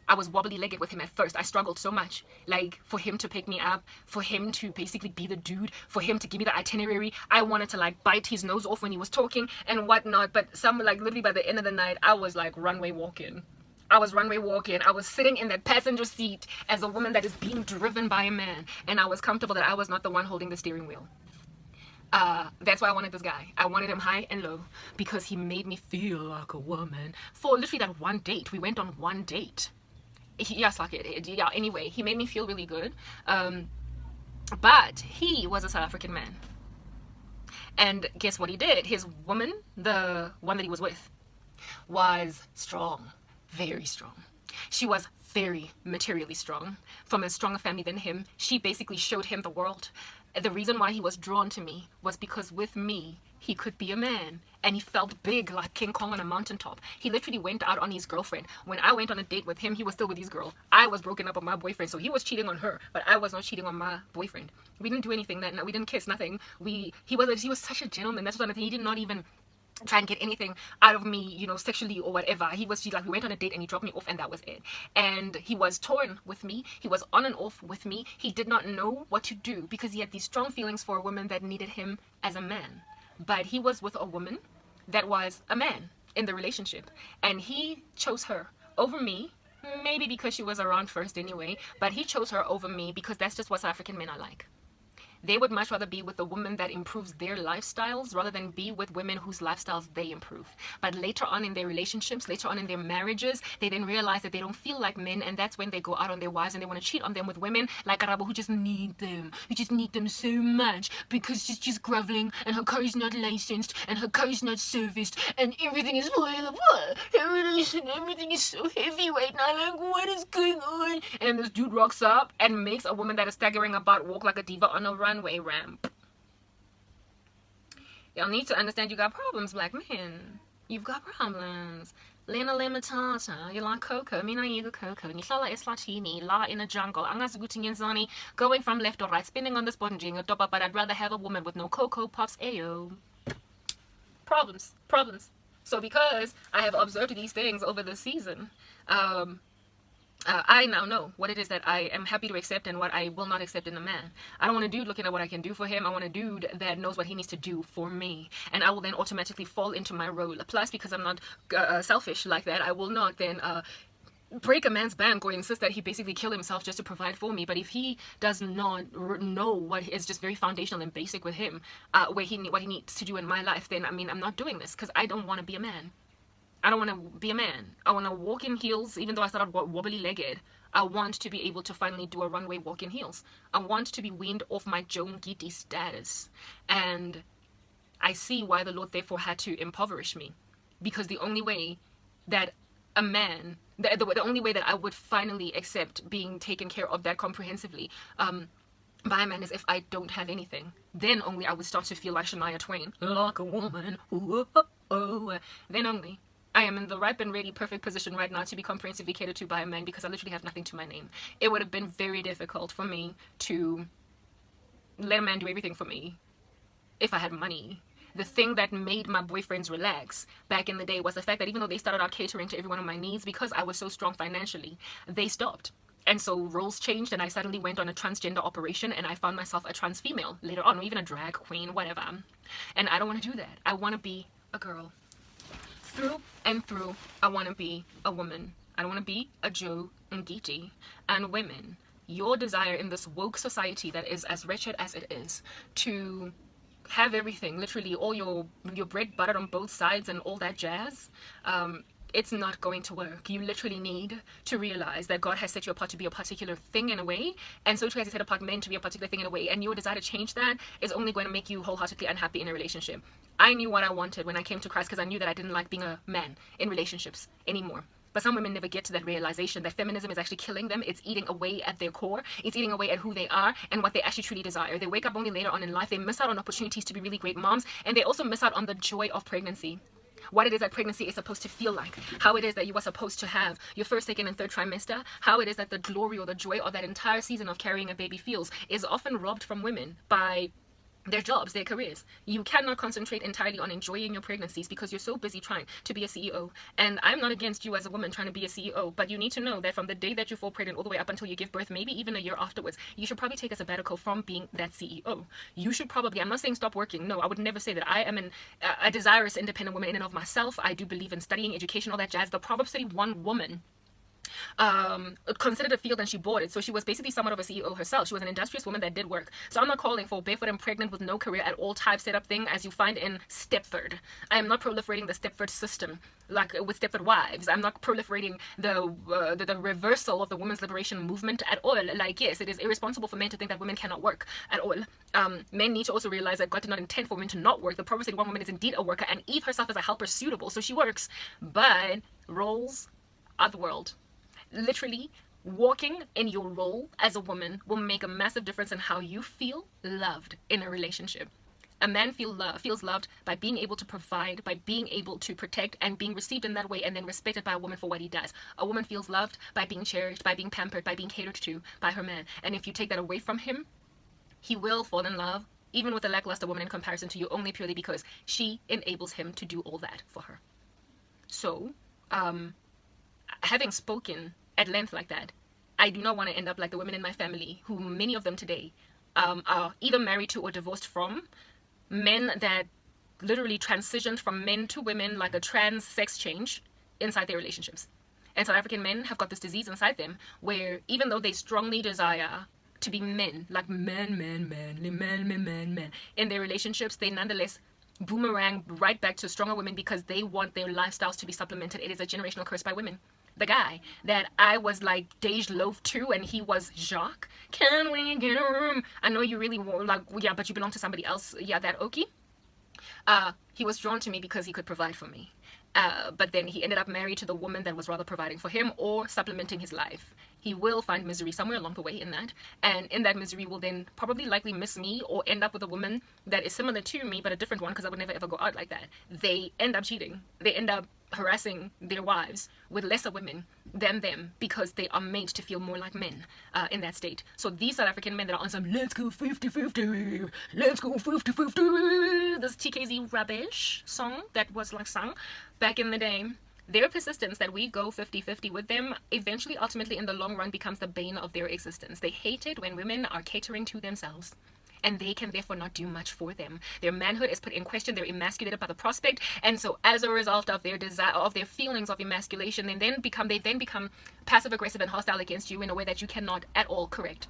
I was wobbly legged with him at first. I struggled so much, like, for him to pick me up, for him to basically be the dude, for him to give me the itinerary. I wanted to like bite his nose off when he was talking and whatnot, but like literally by the end of the night, I was like runway walking. I was runway walking. I was sitting in that passenger seat as a woman that is being driven by a man, and I was comfortable that I was not the one holding the steering wheel. That's why I wanted this guy. I wanted him high and low because he made me feel like a woman. For literally that one date, we went on one date. Anyway, he made me feel really good. But he was a South African man. And guess what he did? His woman, the one that he was with, was strong. Very strong. She was very materially strong, from a stronger family than him. She basically showed him the world. The reason why he was drawn to me was because with me, he could be a man, and he felt big like King Kong on a mountaintop. He literally went out on his girlfriend. When I went on a date with him, he was still with his girl. I was broken up with my boyfriend, so he was cheating on her, but I was not cheating on my boyfriend. We didn't do anything that night. We didn't kiss, nothing. He was such a gentleman. That's what he did not even try and get anything out of me, sexually or whatever. We went on a date and he dropped me off and that was it. And he was torn with me. He was on and off with me. He did not know what to do because he had these strong feelings for a woman that needed him as a man. But he was with a woman that was a man in the relationship. And he chose her over me, maybe because she was around first anyway, but he chose her over me because that's just what South African men are like. They would much rather be with a woman that improves their lifestyles rather than be with women whose lifestyles they improve. But later on in their relationships, later on in their marriages, they then realize that they don't feel like men, and that's when they go out on their wives and they want to cheat on them with women like Arabo who just need them. You just need them so much because she's groveling and her car is not licensed and her car is not serviced and everything is everything is so heavy right now. Like, what is going on? And this dude rocks up and makes a woman that is staggering about walk like a diva on a runway ramp. Y'all need to understand you got problems, black men. You've got problems. Lena Lematata, you like cocoa, mina yiga cocoa, nihlala eslatini, la in a jungle, angazi ukuthi ngenzani, going from left or right, spinning on this button, jingle top up, but I'd rather have a woman with no cocoa puffs, ayo. Problems. So because I have observed these things over the season, I now know what it is that I am happy to accept and what I will not accept in a man. I don't want a dude looking at what I can do for him. I want a dude that knows what he needs to do for me. And I will then automatically fall into my role. Plus, because I'm not selfish like that, I will not then break a man's bank or insist that he basically kill himself just to provide for me. But if he does not know what is just very foundational and basic with him, what he needs to do in my life, then I'm not doing this because I don't want to be a man. I don't want to be a man. I want to walk in heels, even though I started wobbly-legged. I want to be able to finally do a runway walk in heels. I want to be weaned off my Joan Giti status. And I see why the Lord therefore had to impoverish me. Because the only way that a man, the only way that I would finally accept being taken care of that comprehensively by a man is if I don't have anything. Then only I would start to feel like Shania Twain. Like a woman. Ooh, oh, oh. Then only. I am in the ripe and ready perfect position right now to be comprehensively catered to by a man because I literally have nothing to my name. It would have been very difficult for me to let a man do everything for me if I had money. The thing that made my boyfriends relax back in the day was the fact that even though they started out catering to every one of my needs, because I was so strong financially, they stopped. And so roles changed and I suddenly went on a transgender operation and I found myself a trans female later on, or even a drag queen, whatever. And I don't want to do that. I want to be a girl. Through and through, I want to be a woman. I don't want to be a Joe Ngiti. And women, your desire in this woke society that is as wretched as it is, to have everything, literally all your bread buttered on both sides and all that jazz, it's not going to work. You literally need to realize that God has set you apart to be a particular thing in a way, and so too has He set apart men to be a particular thing in a way, and your desire to change that is only going to make you wholeheartedly unhappy in a relationship. I knew what I wanted when I came to Christ because I knew that I didn't like being a man in relationships anymore. But some women never get to that realization that feminism is actually killing them. It's eating away at their core. It's eating away at who they are and what they actually truly desire. They wake up only later on in life. They miss out on opportunities to be really great moms, and they also miss out on the joy of pregnancy. what it is that pregnancy is supposed to feel like, how it is that you are supposed to have your first, second, and third trimester, how it is that the glory or the joy of that entire season of carrying a baby feels, is often robbed from women by their jobs, their careers. You cannot concentrate entirely on enjoying your pregnancies because you're so busy trying to be a CEO. And I'm not against you as a woman trying to be a CEO, but you need to know that from the day that you fall pregnant all the way up until you give birth, maybe even a year afterwards, you should probably take a sabbatical from being that CEO. You should probably, I'm not saying stop working. No, I would never say that. I am a desirous independent woman in and of myself. I do believe in studying, education, all that jazz. The Proverbs 31 woman considered a field and she bought it. So she was basically somewhat of a CEO herself. She was an industrious woman that did work. So I'm not calling for barefoot and pregnant with no career at all type setup thing as you find in Stepford. I am not proliferating the Stepford system like with Stepford wives. I'm not proliferating the reversal of the women's liberation movement at all. Like, yes, it is irresponsible for men to think that women cannot work at all. Men need to also realize that God did not intend for women to not work. The Proverbs 31 woman is indeed a worker, and Eve herself is a helper suitable, so she works. But roles are the world. Literally, walking in your role as a woman will make a massive difference in how you feel loved in a relationship. A man feels loved by being able to provide, by being able to protect, and being received in that way, and then respected by a woman for what he does. A woman feels loved by being cherished, by being pampered, by being catered to by her man. And if you take that away from him, he will fall in love, even with a lackluster woman in comparison to you, only purely because she enables him to do all that for her. So, having spoken at length like that, I do not want to end up like the women in my family, who many of them today are either married to or divorced from men that literally transitioned from men to women like a trans sex change inside their relationships. And South African men have got this disease inside them where even though they strongly desire to be men, like men, in their relationships, they nonetheless boomerang right back to stronger women because they want their lifestyles to be supplemented. It is a generational curse by women. The guy that I was like Dej Loaf to, and he was Jacques. Can we get a room? I know you really want, like, yeah, but you belong to somebody else. Yeah, that Okie. He was drawn to me because he could provide for me. But then he ended up married to the woman that was rather providing for him or supplementing his life. He will find misery somewhere along the way in that. And in that misery will then probably likely miss me or end up with a woman that is similar to me, but a different one, because I would never ever go out like that. They end up cheating. They end up harassing their wives with lesser women than them because they are made to feel more like men in that state. So these South African men that are on some let's go 50-50, let's go 50-50, this TKZ rubbish song that was like sung back in the day, their persistence that we go 50-50 with them eventually, ultimately, in the long run becomes the bane of their existence. They hate it when women are catering to themselves, and they can therefore not do much for them. Their manhood is put in question. They're emasculated by the prospect, and so as a result of their desire, of their feelings of emasculation, they then become passive aggressive and hostile against you in a way that you cannot at all correct.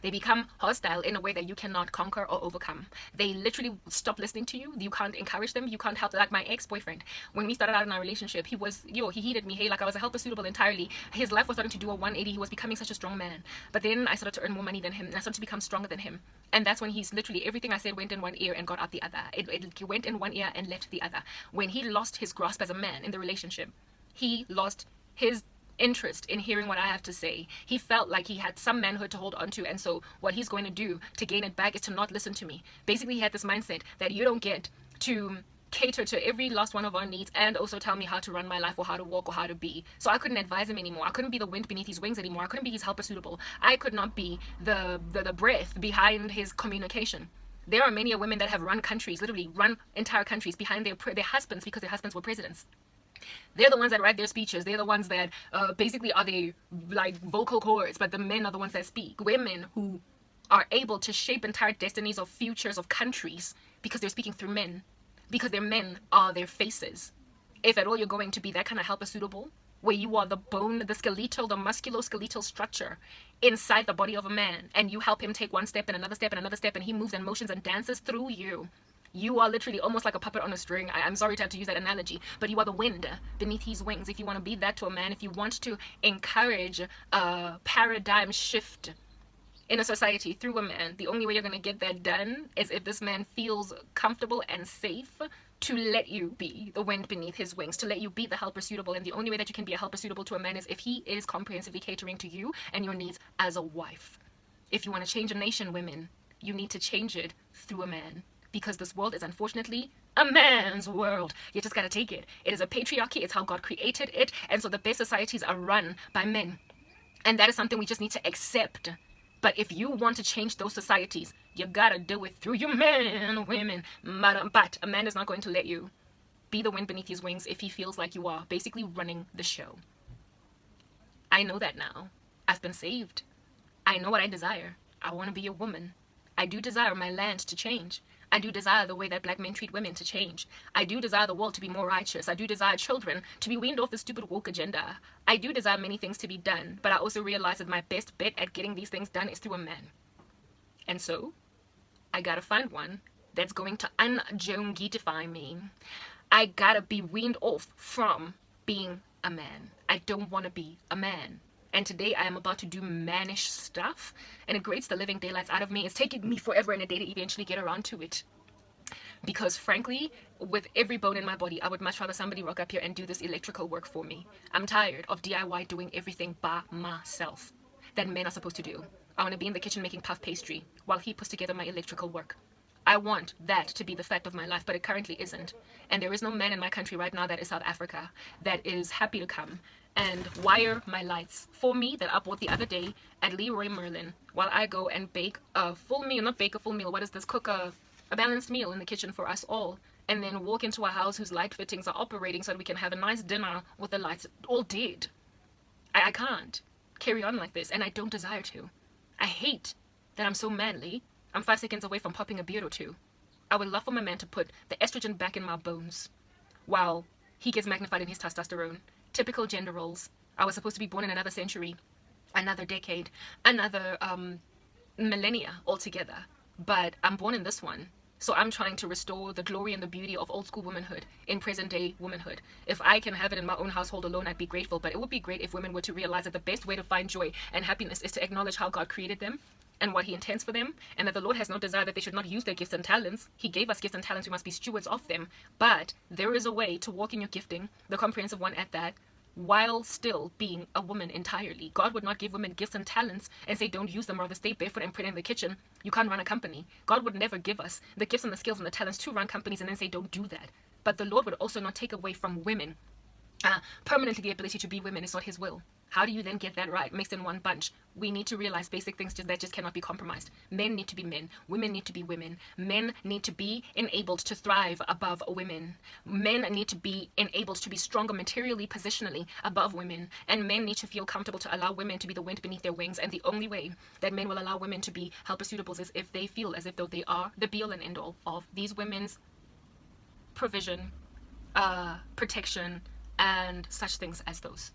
They become hostile in a way that you cannot conquer or overcome. They literally stop listening to you. You can't encourage them. You can't help them. Like my ex-boyfriend, when we started out in our relationship, he heeded me. Hey, like I was a helper suitable entirely. His life was starting to do a 180. He was becoming such a strong man. But then I started to earn more money than him. And I started to become stronger than him. And that's when he's literally, everything I said went in one ear and got out the other. It went in one ear and left the other. When he lost his grasp as a man in the relationship, he lost his interest in hearing what I have to say. He felt like he had some manhood to hold on to, and so what he's going to do to gain it back is to not listen to me. Basically, he had this mindset that you don't get to cater to every last one of our needs and also tell me how to run my life or how to walk or how to be. So I couldn't advise him anymore. I couldn't be the wind beneath his wings anymore. I couldn't be his helper suitable. I could not be the breath behind his communication. There are many women that have run countries, literally run entire countries behind their husbands because their husbands were presidents. They're the ones that write their speeches. They're the ones that basically are the like vocal cords, but the men are the ones that speak. Women who are able to shape entire destinies of futures of countries because they're speaking through men, because their men are their faces. If at all you're going to be that kind of helper suitable, where you are the bone, the skeletal, the musculoskeletal structure inside the body of a man, and you help him take one step and another step and another step, and he moves and motions and dances through you. You are literally almost like a puppet on a string. I'm sorry to have to use that analogy, but you are the wind beneath his wings. If you want to be that to a man, if you want to encourage a paradigm shift in a society through a man, the only way you're going to get that done is if this man feels comfortable and safe to let you be the wind beneath his wings, to let you be the helper suitable. And the only way that you can be a helper suitable to a man is if he is comprehensively catering to you and your needs as a wife. If you want to change a nation, women, you need to change it through a man. because this world is unfortunately a man's world. You just gotta take it. It is a patriarchy. It's how God created it. And so the best societies are run by men. And that is something we just need to accept. But if you want to change those societies, you gotta do it through your men, women. But a man is not going to let you be the wind beneath his wings if he feels like you are basically running the show. I know that now. I've been saved. I know what I desire. I want to be a woman. I do desire my land to change. I do desire the way that black men treat women to change. I do desire the world to be more righteous. I do desire children to be weaned off the stupid woke agenda. I do desire many things to be done, but I also realize that my best bet at getting these things done is through a man. And so, I gotta find one that's going to unjongitify me. I gotta be weaned off from being a man. I don't want to be a man. And today I am about to do mannish stuff, and it grates the living daylights out of me. It's taking me forever and a day to eventually get around to it. Because frankly, with every bone in my body, I would much rather somebody rock up here and do this electrical work for me. I'm tired of DIY doing everything by myself that men are supposed to do. I want to be in the kitchen making puff pastry while he puts together my electrical work. I want that to be the fact of my life, but it currently isn't. And there is no man in my country right now that is South Africa that is happy to come and wire my lights for me that I bought the other day at Leroy Merlin while I go and bake a full meal, not bake a full meal, what is this, cook a balanced meal in the kitchen for us all, and then walk into a house whose light fittings are operating so that we can have a nice dinner with the lights all dead. I can't carry on like this, and I don't desire to. I hate that I'm so manly. I'm 5 seconds away from popping a beard or two. I would love for my man to put the estrogen back in my bones while he gets magnified in his testosterone. Typical gender roles. I was supposed to be born in another century, another decade, another millennia altogether. But I'm born in this one. So I'm trying to restore the glory and the beauty of old school womanhood in present day womanhood. If I can have it in my own household alone, I'd be grateful. But it would be great if women were to realize that the best way to find joy and happiness is to acknowledge how God created them and what he intends for them, and that the Lord has no desire that they should not use their gifts and talents. He gave us gifts and talents. We must be stewards of them. But there is a way to walk in your gifting, the comprehensive one at that, while still being a woman entirely. God would not give women gifts and talents and say don't use them, rather stay barefoot and pray in the kitchen. You can't run a company. God would never give us the gifts and the skills and the talents to run companies and then say don't do that. But the Lord would also not take away from women permanently the ability to be women. Is not his will. How do you then get that right mixed in one bunch? We need to realize basic things that just cannot be compromised. Men need to be men. Women need to be women. Men need to be enabled to thrive above women. Men need to be enabled to be stronger materially, positionally above women. And men need to feel comfortable to allow women to be the wind beneath their wings. And the only way that men will allow women to be helper suitables is if they feel as if though they are the be all and end all of these women's provision, protection, and such things as those.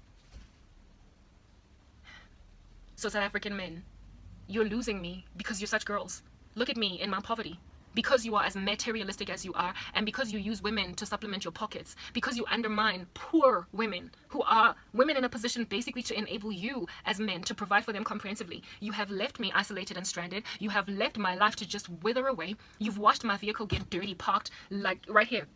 So South African men, you're losing me because you're such girls. Look at me in my poverty. Because you are as materialistic as you are, and because you use women to supplement your pockets, because you undermine poor women who are women in a position basically to enable you as men to provide for them comprehensively. You have left me isolated and stranded. You have left my life to just wither away. You've watched my vehicle get dirty, parked like right here.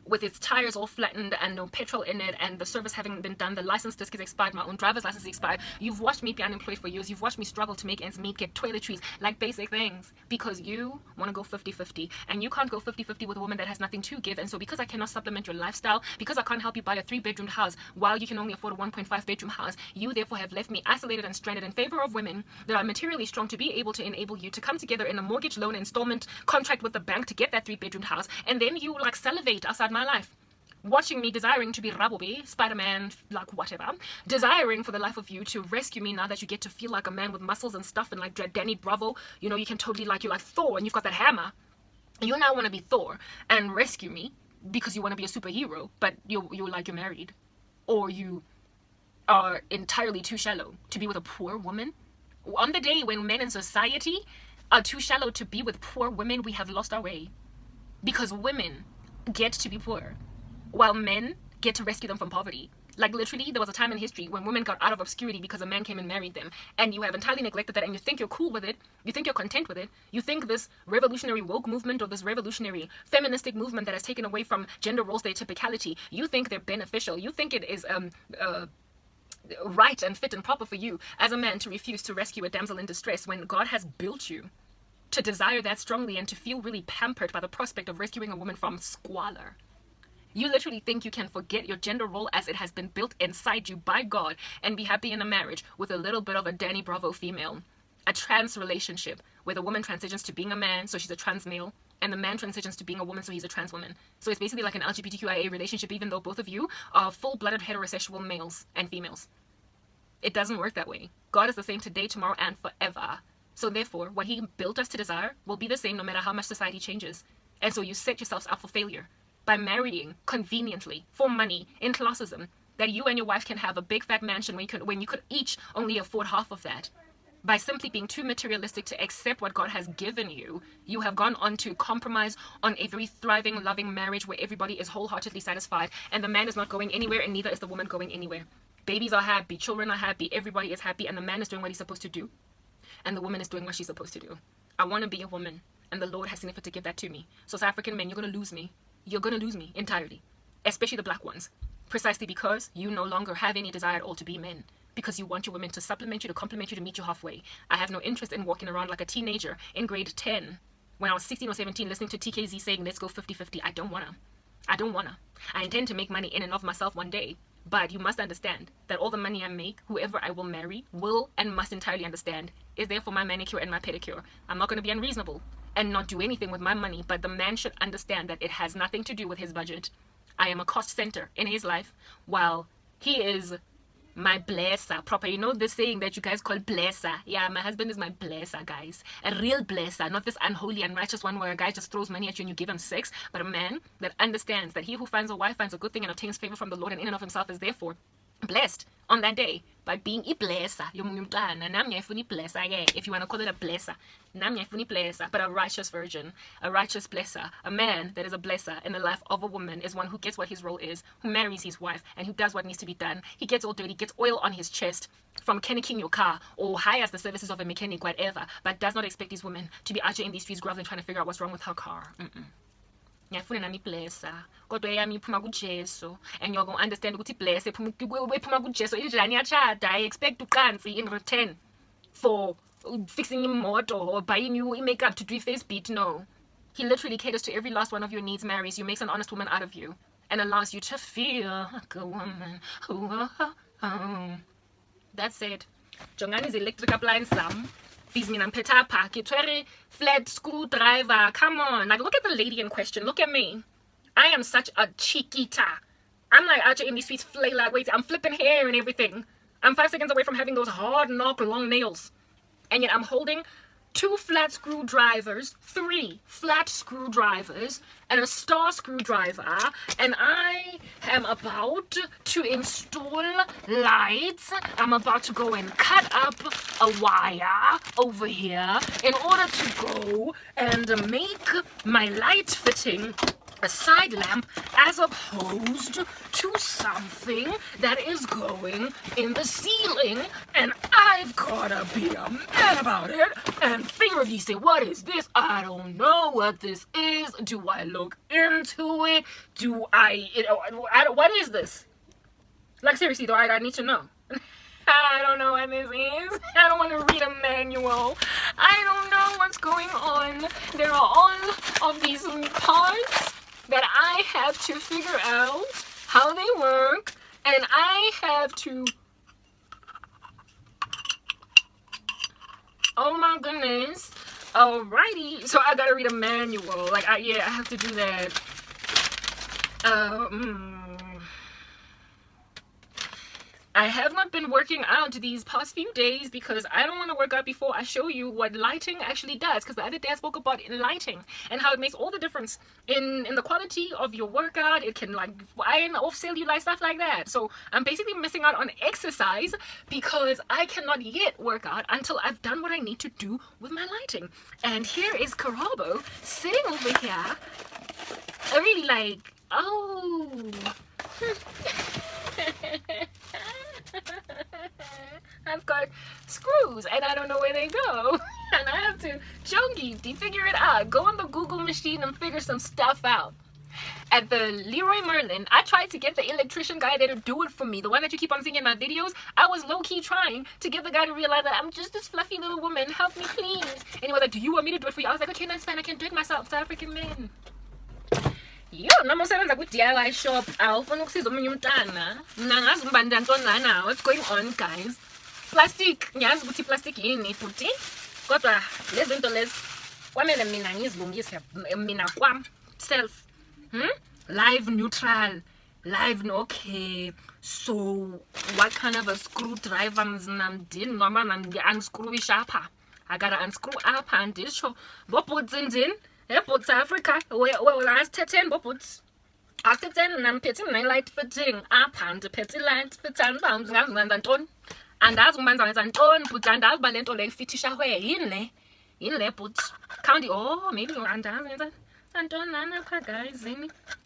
With its tires all flattened and no petrol in it, and the service having been done, the license disc is expired, my own driver's license is expired. You've watched me be unemployed for years. You've watched me struggle to make ends meet, get toiletries, like basic things, because you want to go 50-50, and you can't go 50-50 with a woman that has nothing to give. And so because I cannot supplement your lifestyle, because I can't help you buy a 3-bedroom house while you can only afford a 1.5-bedroom house, you therefore have left me isolated and stranded in favor of women that are materially strong to be able to enable you to come together in a mortgage loan installment contract with the bank to get that 3-bedroom house, and then you like salivate outside my life, watching me desiring to be Rabobi, Spider-Man, like whatever, desiring for the life of you to rescue me now that you get to feel like a man with muscles and stuff, and like Danny Bravo, you know, you can totally like, you're like Thor and you've got that hammer. You now want to be Thor and rescue me because you want to be a superhero, but you're like you're married, or you are entirely too shallow to be with a poor woman. On the day when men in society are too shallow to be with poor women, we have lost our way, because women get to be poor while men get to rescue them from poverty. Like literally, there was a time in history when women got out of obscurity because a man came and married them, and you have entirely neglected that, and you think you're cool with it, you think you're content with it, you think this revolutionary woke movement or this revolutionary feministic movement that has taken away from gender role stereotypicality, you think they're beneficial, you think it is right and fit and proper for you as a man to refuse to rescue a damsel in distress when God has built you to desire that strongly and to feel really pampered by the prospect of rescuing a woman from squalor. You literally think you can forget your gender role as it has been built inside you by God and be happy in a marriage with a little bit of a Danny Bravo female. A trans relationship where the woman transitions to being a man, so she's a trans male, and the man transitions to being a woman, so he's a trans woman. So it's basically like an LGBTQIA relationship, even though both of you are full-blooded heterosexual males and females. It doesn't work that way. God is the same today, tomorrow, and forever. So therefore, what he built us to desire will be the same no matter how much society changes. And so you set yourselves up for failure by marrying conveniently for money in classism, that you and your wife can have a big fat mansion when you could each only afford half of that. By simply being too materialistic to accept what God has given you, you have gone on to compromise on a very thriving, loving marriage where everybody is wholeheartedly satisfied and the man is not going anywhere and neither is the woman going anywhere. Babies are happy, children are happy, everybody is happy, and the man is doing what he's supposed to do and the woman is doing what she's supposed to do. I want to be a woman, and the Lord has seen fit to give that to me. So South African men, you're going to lose me. You're going to lose me entirely, especially the black ones, precisely because you no longer have any desire at all to be men, because you want your women to supplement you, to complement you, to meet you halfway. I have no interest in walking around like a teenager in grade 10 when I was 16 or 17 listening to TKZ saying, let's go 50-50. I don't want to. I intend to make money in and of myself one day, but you must understand that all the money I make, whoever I will marry, will and must entirely understand, is there for my manicure and my pedicure. I'm not going to be unreasonable and not do anything with my money, but the man should understand that it has nothing to do with his budget. I am a cost center in his life, while he is my blesser, proper. You know this saying that you guys call blesser? Yeah, my husband is my blesser, guys. A real blesser, not this unholy, unrighteous one where a guy just throws money at you and you give him sex, but a man that understands that he who finds a wife finds a good thing and obtains favor from the Lord and in and of himself is therefore blessed on that day by being a blesser. If you want to call it a blesser, but a righteous virgin, a righteous blesser, a man that is a blesser in the life of a woman is one who gets what his role is, who marries his wife, and who does what needs to be done. He gets all dirty, gets oil on his chest from mechanicking your car or hires the services of a mechanic, whatever, but does not expect his woman to be out here in these streets groveling trying to figure out what's wrong with her car. Ngiyafuna nami iblessa kodwa eyami iphuma kuJesu, and you're going to understand ukuthi ibless iphuma kuJesu indlela niyachada. I expect uqansi in return for fixing imoto or buying you makeup to do face beat. No, he literally caters to every last one of your needs, marries you, makes an honest woman out of you, and allows you to feel like a woman. That's it. Jongani is electric appliance sam. Flat screwdriver. Come on. Like, look at the lady in question. Look at me. I am such a chiquita. I'm like out in these streets flail like, wait, I'm flipping hair and everything. I'm 5 seconds away from having those hard knock long nails. And yet I'm holding 2 flat screwdrivers, 3 flat screwdrivers, and a star screwdriver, and I am about to install lights. I'm about to go and cut up a wire over here in order to go and make my light fitting a side lamp as opposed to something that is going in the ceiling, and I've gotta be a man about it and figure of you say, what is this? I don't know what this is. Do I look into it? What is this? Like, seriously though, I need to know. I don't know what this is. I don't want to read a manual. I don't know what's going on. There are all of these parts that I have to figure out how they work, and I have to, oh my goodness. Alrighty, so I gotta read a manual. Like, I have to do that. I have not been working out these past few days because I don't want to work out before I show you what lighting actually does. Because the other day I spoke about lighting and how it makes all the difference in the quality of your workout. It can like iron off cellulite, stuff like that. So I'm basically missing out on exercise because I cannot yet work out until I've done what I need to do with my lighting. And here is Karabo sitting over here. I really like, oh. I've got screws and I don't know where they go. And I have to figure it out. Go on the Google machine and figure some stuff out. at the Leroy Merlin. I tried to get the electrician guy there to do it for me. The one that you keep on seeing in my videos. I was low-key trying to get the guy to realize that I'm just this fluffy little woman. Help me, please. And he was like, do you want me to do it for you? I was like, okay, no, it's fine. I can do it myself. South African men. Yo, namosebenza ku-DIY shop. Awufuna ukusiza omunye umntana. Mina ngazi ukuba ndantonana. What's going on, guys? Plastic. Ngiyazi ukuthi plastic yini, futhi. Kodwa lezi zinto lezi kwamele mina ngizilungise mina kwam self. Live neutral. Live okay. So what kind of a screwdriver I'm doing? Unscrew up. I gotta unscrew up and this show. What puts in? Airports Africa. Where last 10 boputs. After 10 and I'm petting my light fitting up and the petty light for 10 pounds and ton. And as man and ton put and as balento like fitish away in le put county. Oh, maybe and don't guys.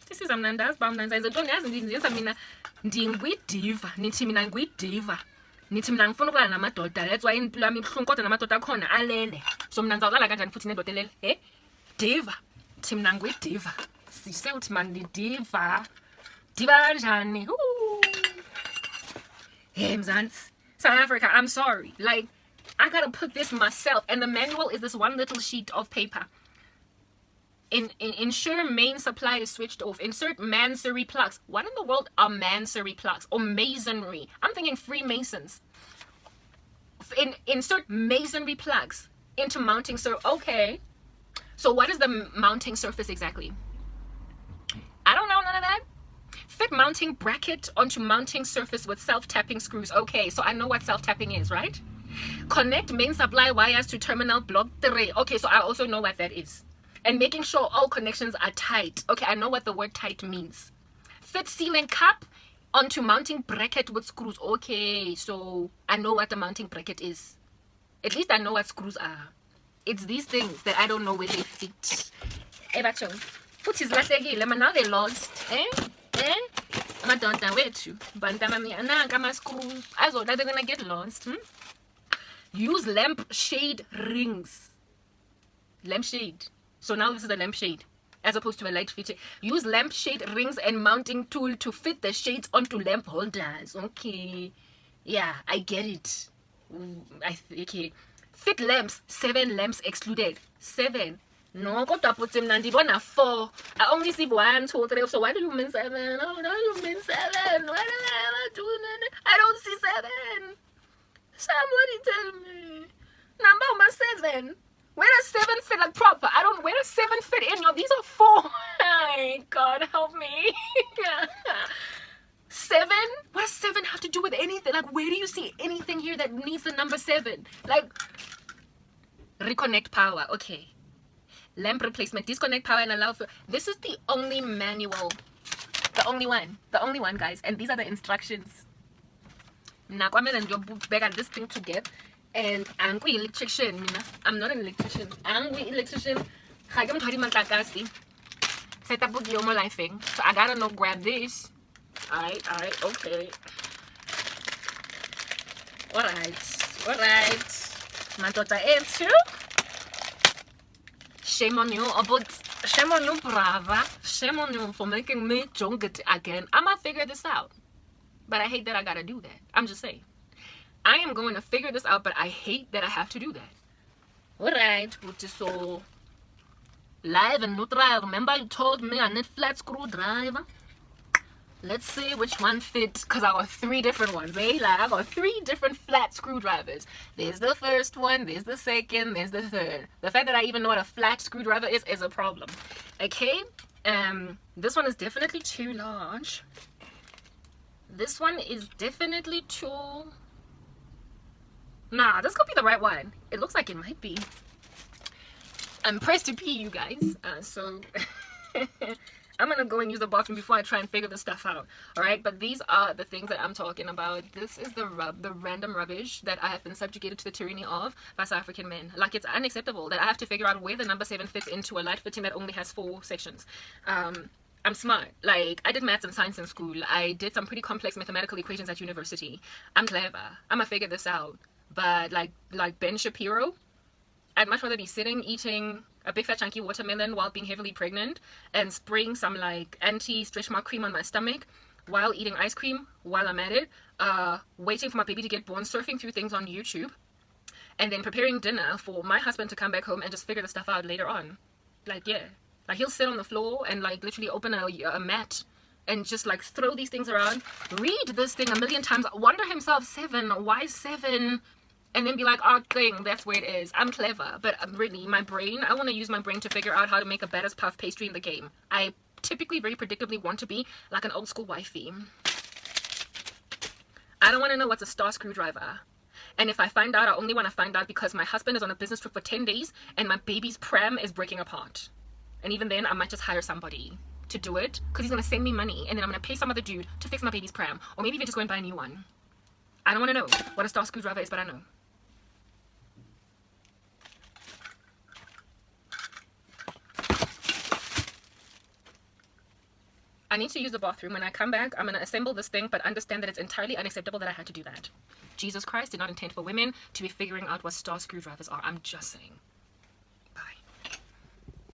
This is a Nanda's bomb and I don't ask this. I mean, dingwi diva, nitimina diva. Nitimlang phone na matota. That's why in Plami Funkot and Matota corner. Alele. Some Nanzala like and putting it, eh? Diva. Timnangwi diva. Si selt man di diva. Diva Jani. Hey, Mzans. South Africa, I'm sorry. Like, I gotta put this myself. And the manual is this one little sheet of paper. Ensure main supply is switched off. Insert masonry plugs. What in the world are masonry plugs? Or masonry? I'm thinking Freemasons. Insert masonry plugs into mounting surface. Okay. So what is the mounting surface exactly? I don't know none of that. Fit mounting bracket onto mounting surface with self-tapping screws. Okay, so I know what self-tapping is, right? Connect main supply wires to terminal block 3. Okay, so I also know what that is. And making sure all connections are tight. Okay, I know what the word tight means. Fit sealant cap onto mounting bracket with screws. Okay, so I know what the mounting bracket is. At least I know what screws are. It's these things that I don't know where they fit. Hey, bacho. Foot is now they lost. Madonna, where to? Bantama screws. I thought they're gonna get lost. Use lamp shade rings. Lampshade. So now this is a lampshade as opposed to a light fitting. Use lampshade rings and mounting tool to fit the shades onto lamp holders. Okay. Yeah, I get it. Okay. Fit lamps. 7 lamps excluded. 7. No, go to put them nandi bona 4. I only see 1, 2, 3. So why do you mean 7? Oh, no, you mean 7. Why do I do that? I don't see 7. Somebody tell me. Number 7. Where does 7 fit like proper? I don't. Where does 7 fit in? Yo, these are 4. My God, help me. 7? What does 7 have to do with anything? Like, where do you see anything here that needs the number 7? Like, reconnect power. Okay. Lamp replacement. Disconnect power and allow for. This is the only manual. The only one. The only one, guys. And these are the instructions. Now, come and your book back at this thing together. And I'm an electrician. I'm not an electrician. I'm an electrician. Set up with your life thing. So I gotta know, grab this. Alright, okay. Alright. My daughter too. Shame on you, but shame on you, brava. Shame on you for making me drunk it again. I'ma figure this out. But I hate that I gotta do that. I'm just saying. I am going to figure this out, but I hate that I have to do that. Alright, put it so live and neutral. Remember you told me I need flat screwdriver? Let's see which one fits, because I got 3 different ones, eh? Like, I got 3 different flat screwdrivers. There's the first one, there's the second, there's the third. The fact that I even know what a flat screwdriver is a problem. Okay? This one is definitely too large. This one is definitely too... Nah, this could be the right one. It looks like it might be. I'm pressed to pee, you guys. So I'm gonna go and use the bathroom before I try and figure this stuff out. Alright, but these are the things that I'm talking about. This is the random rubbish that I have been subjugated to the tyranny of by South African men. Like, it's unacceptable that I have to figure out where the number 7 fits into a light fitting that only has 4 sections. I'm smart. Like, I did maths and science in school. I did some pretty complex mathematical equations at university. I'm clever. I'm gonna figure this out. But like Ben Shapiro, I'd much rather be sitting eating a big fat chunky watermelon while being heavily pregnant and spraying some like anti-stretch mark cream on my stomach while eating ice cream while I'm at it, waiting for my baby to get born, surfing through things on YouTube, and then preparing dinner for my husband to come back home and just figure the stuff out later on. Like, yeah. Like, he'll sit on the floor and like literally open a mat and just like throw these things around, read this thing a million times, wonder himself, 7, why 7? And then be like, oh, thing, that's where it is. I'm clever. But really, my brain, I want to use my brain to figure out how to make a baddest puff pastry in the game. I typically, very predictably want to be like an old school wifey. I don't want to know what's a star screwdriver. And if I find out, I only want to find out because my husband is on a business trip for 10 days and my baby's pram is breaking apart. And even then, I might just hire somebody to do it because he's going to send me money and then I'm going to pay some other dude to fix my baby's pram. Or maybe even just go and buy a new one. I don't want to know what a star screwdriver is, but I know. I need to use the bathroom. When I come back, I'm going to assemble this thing, but understand that it's entirely unacceptable that I had to do that. Jesus Christ did not intend for women to be figuring out what star screwdrivers are. I'm just saying.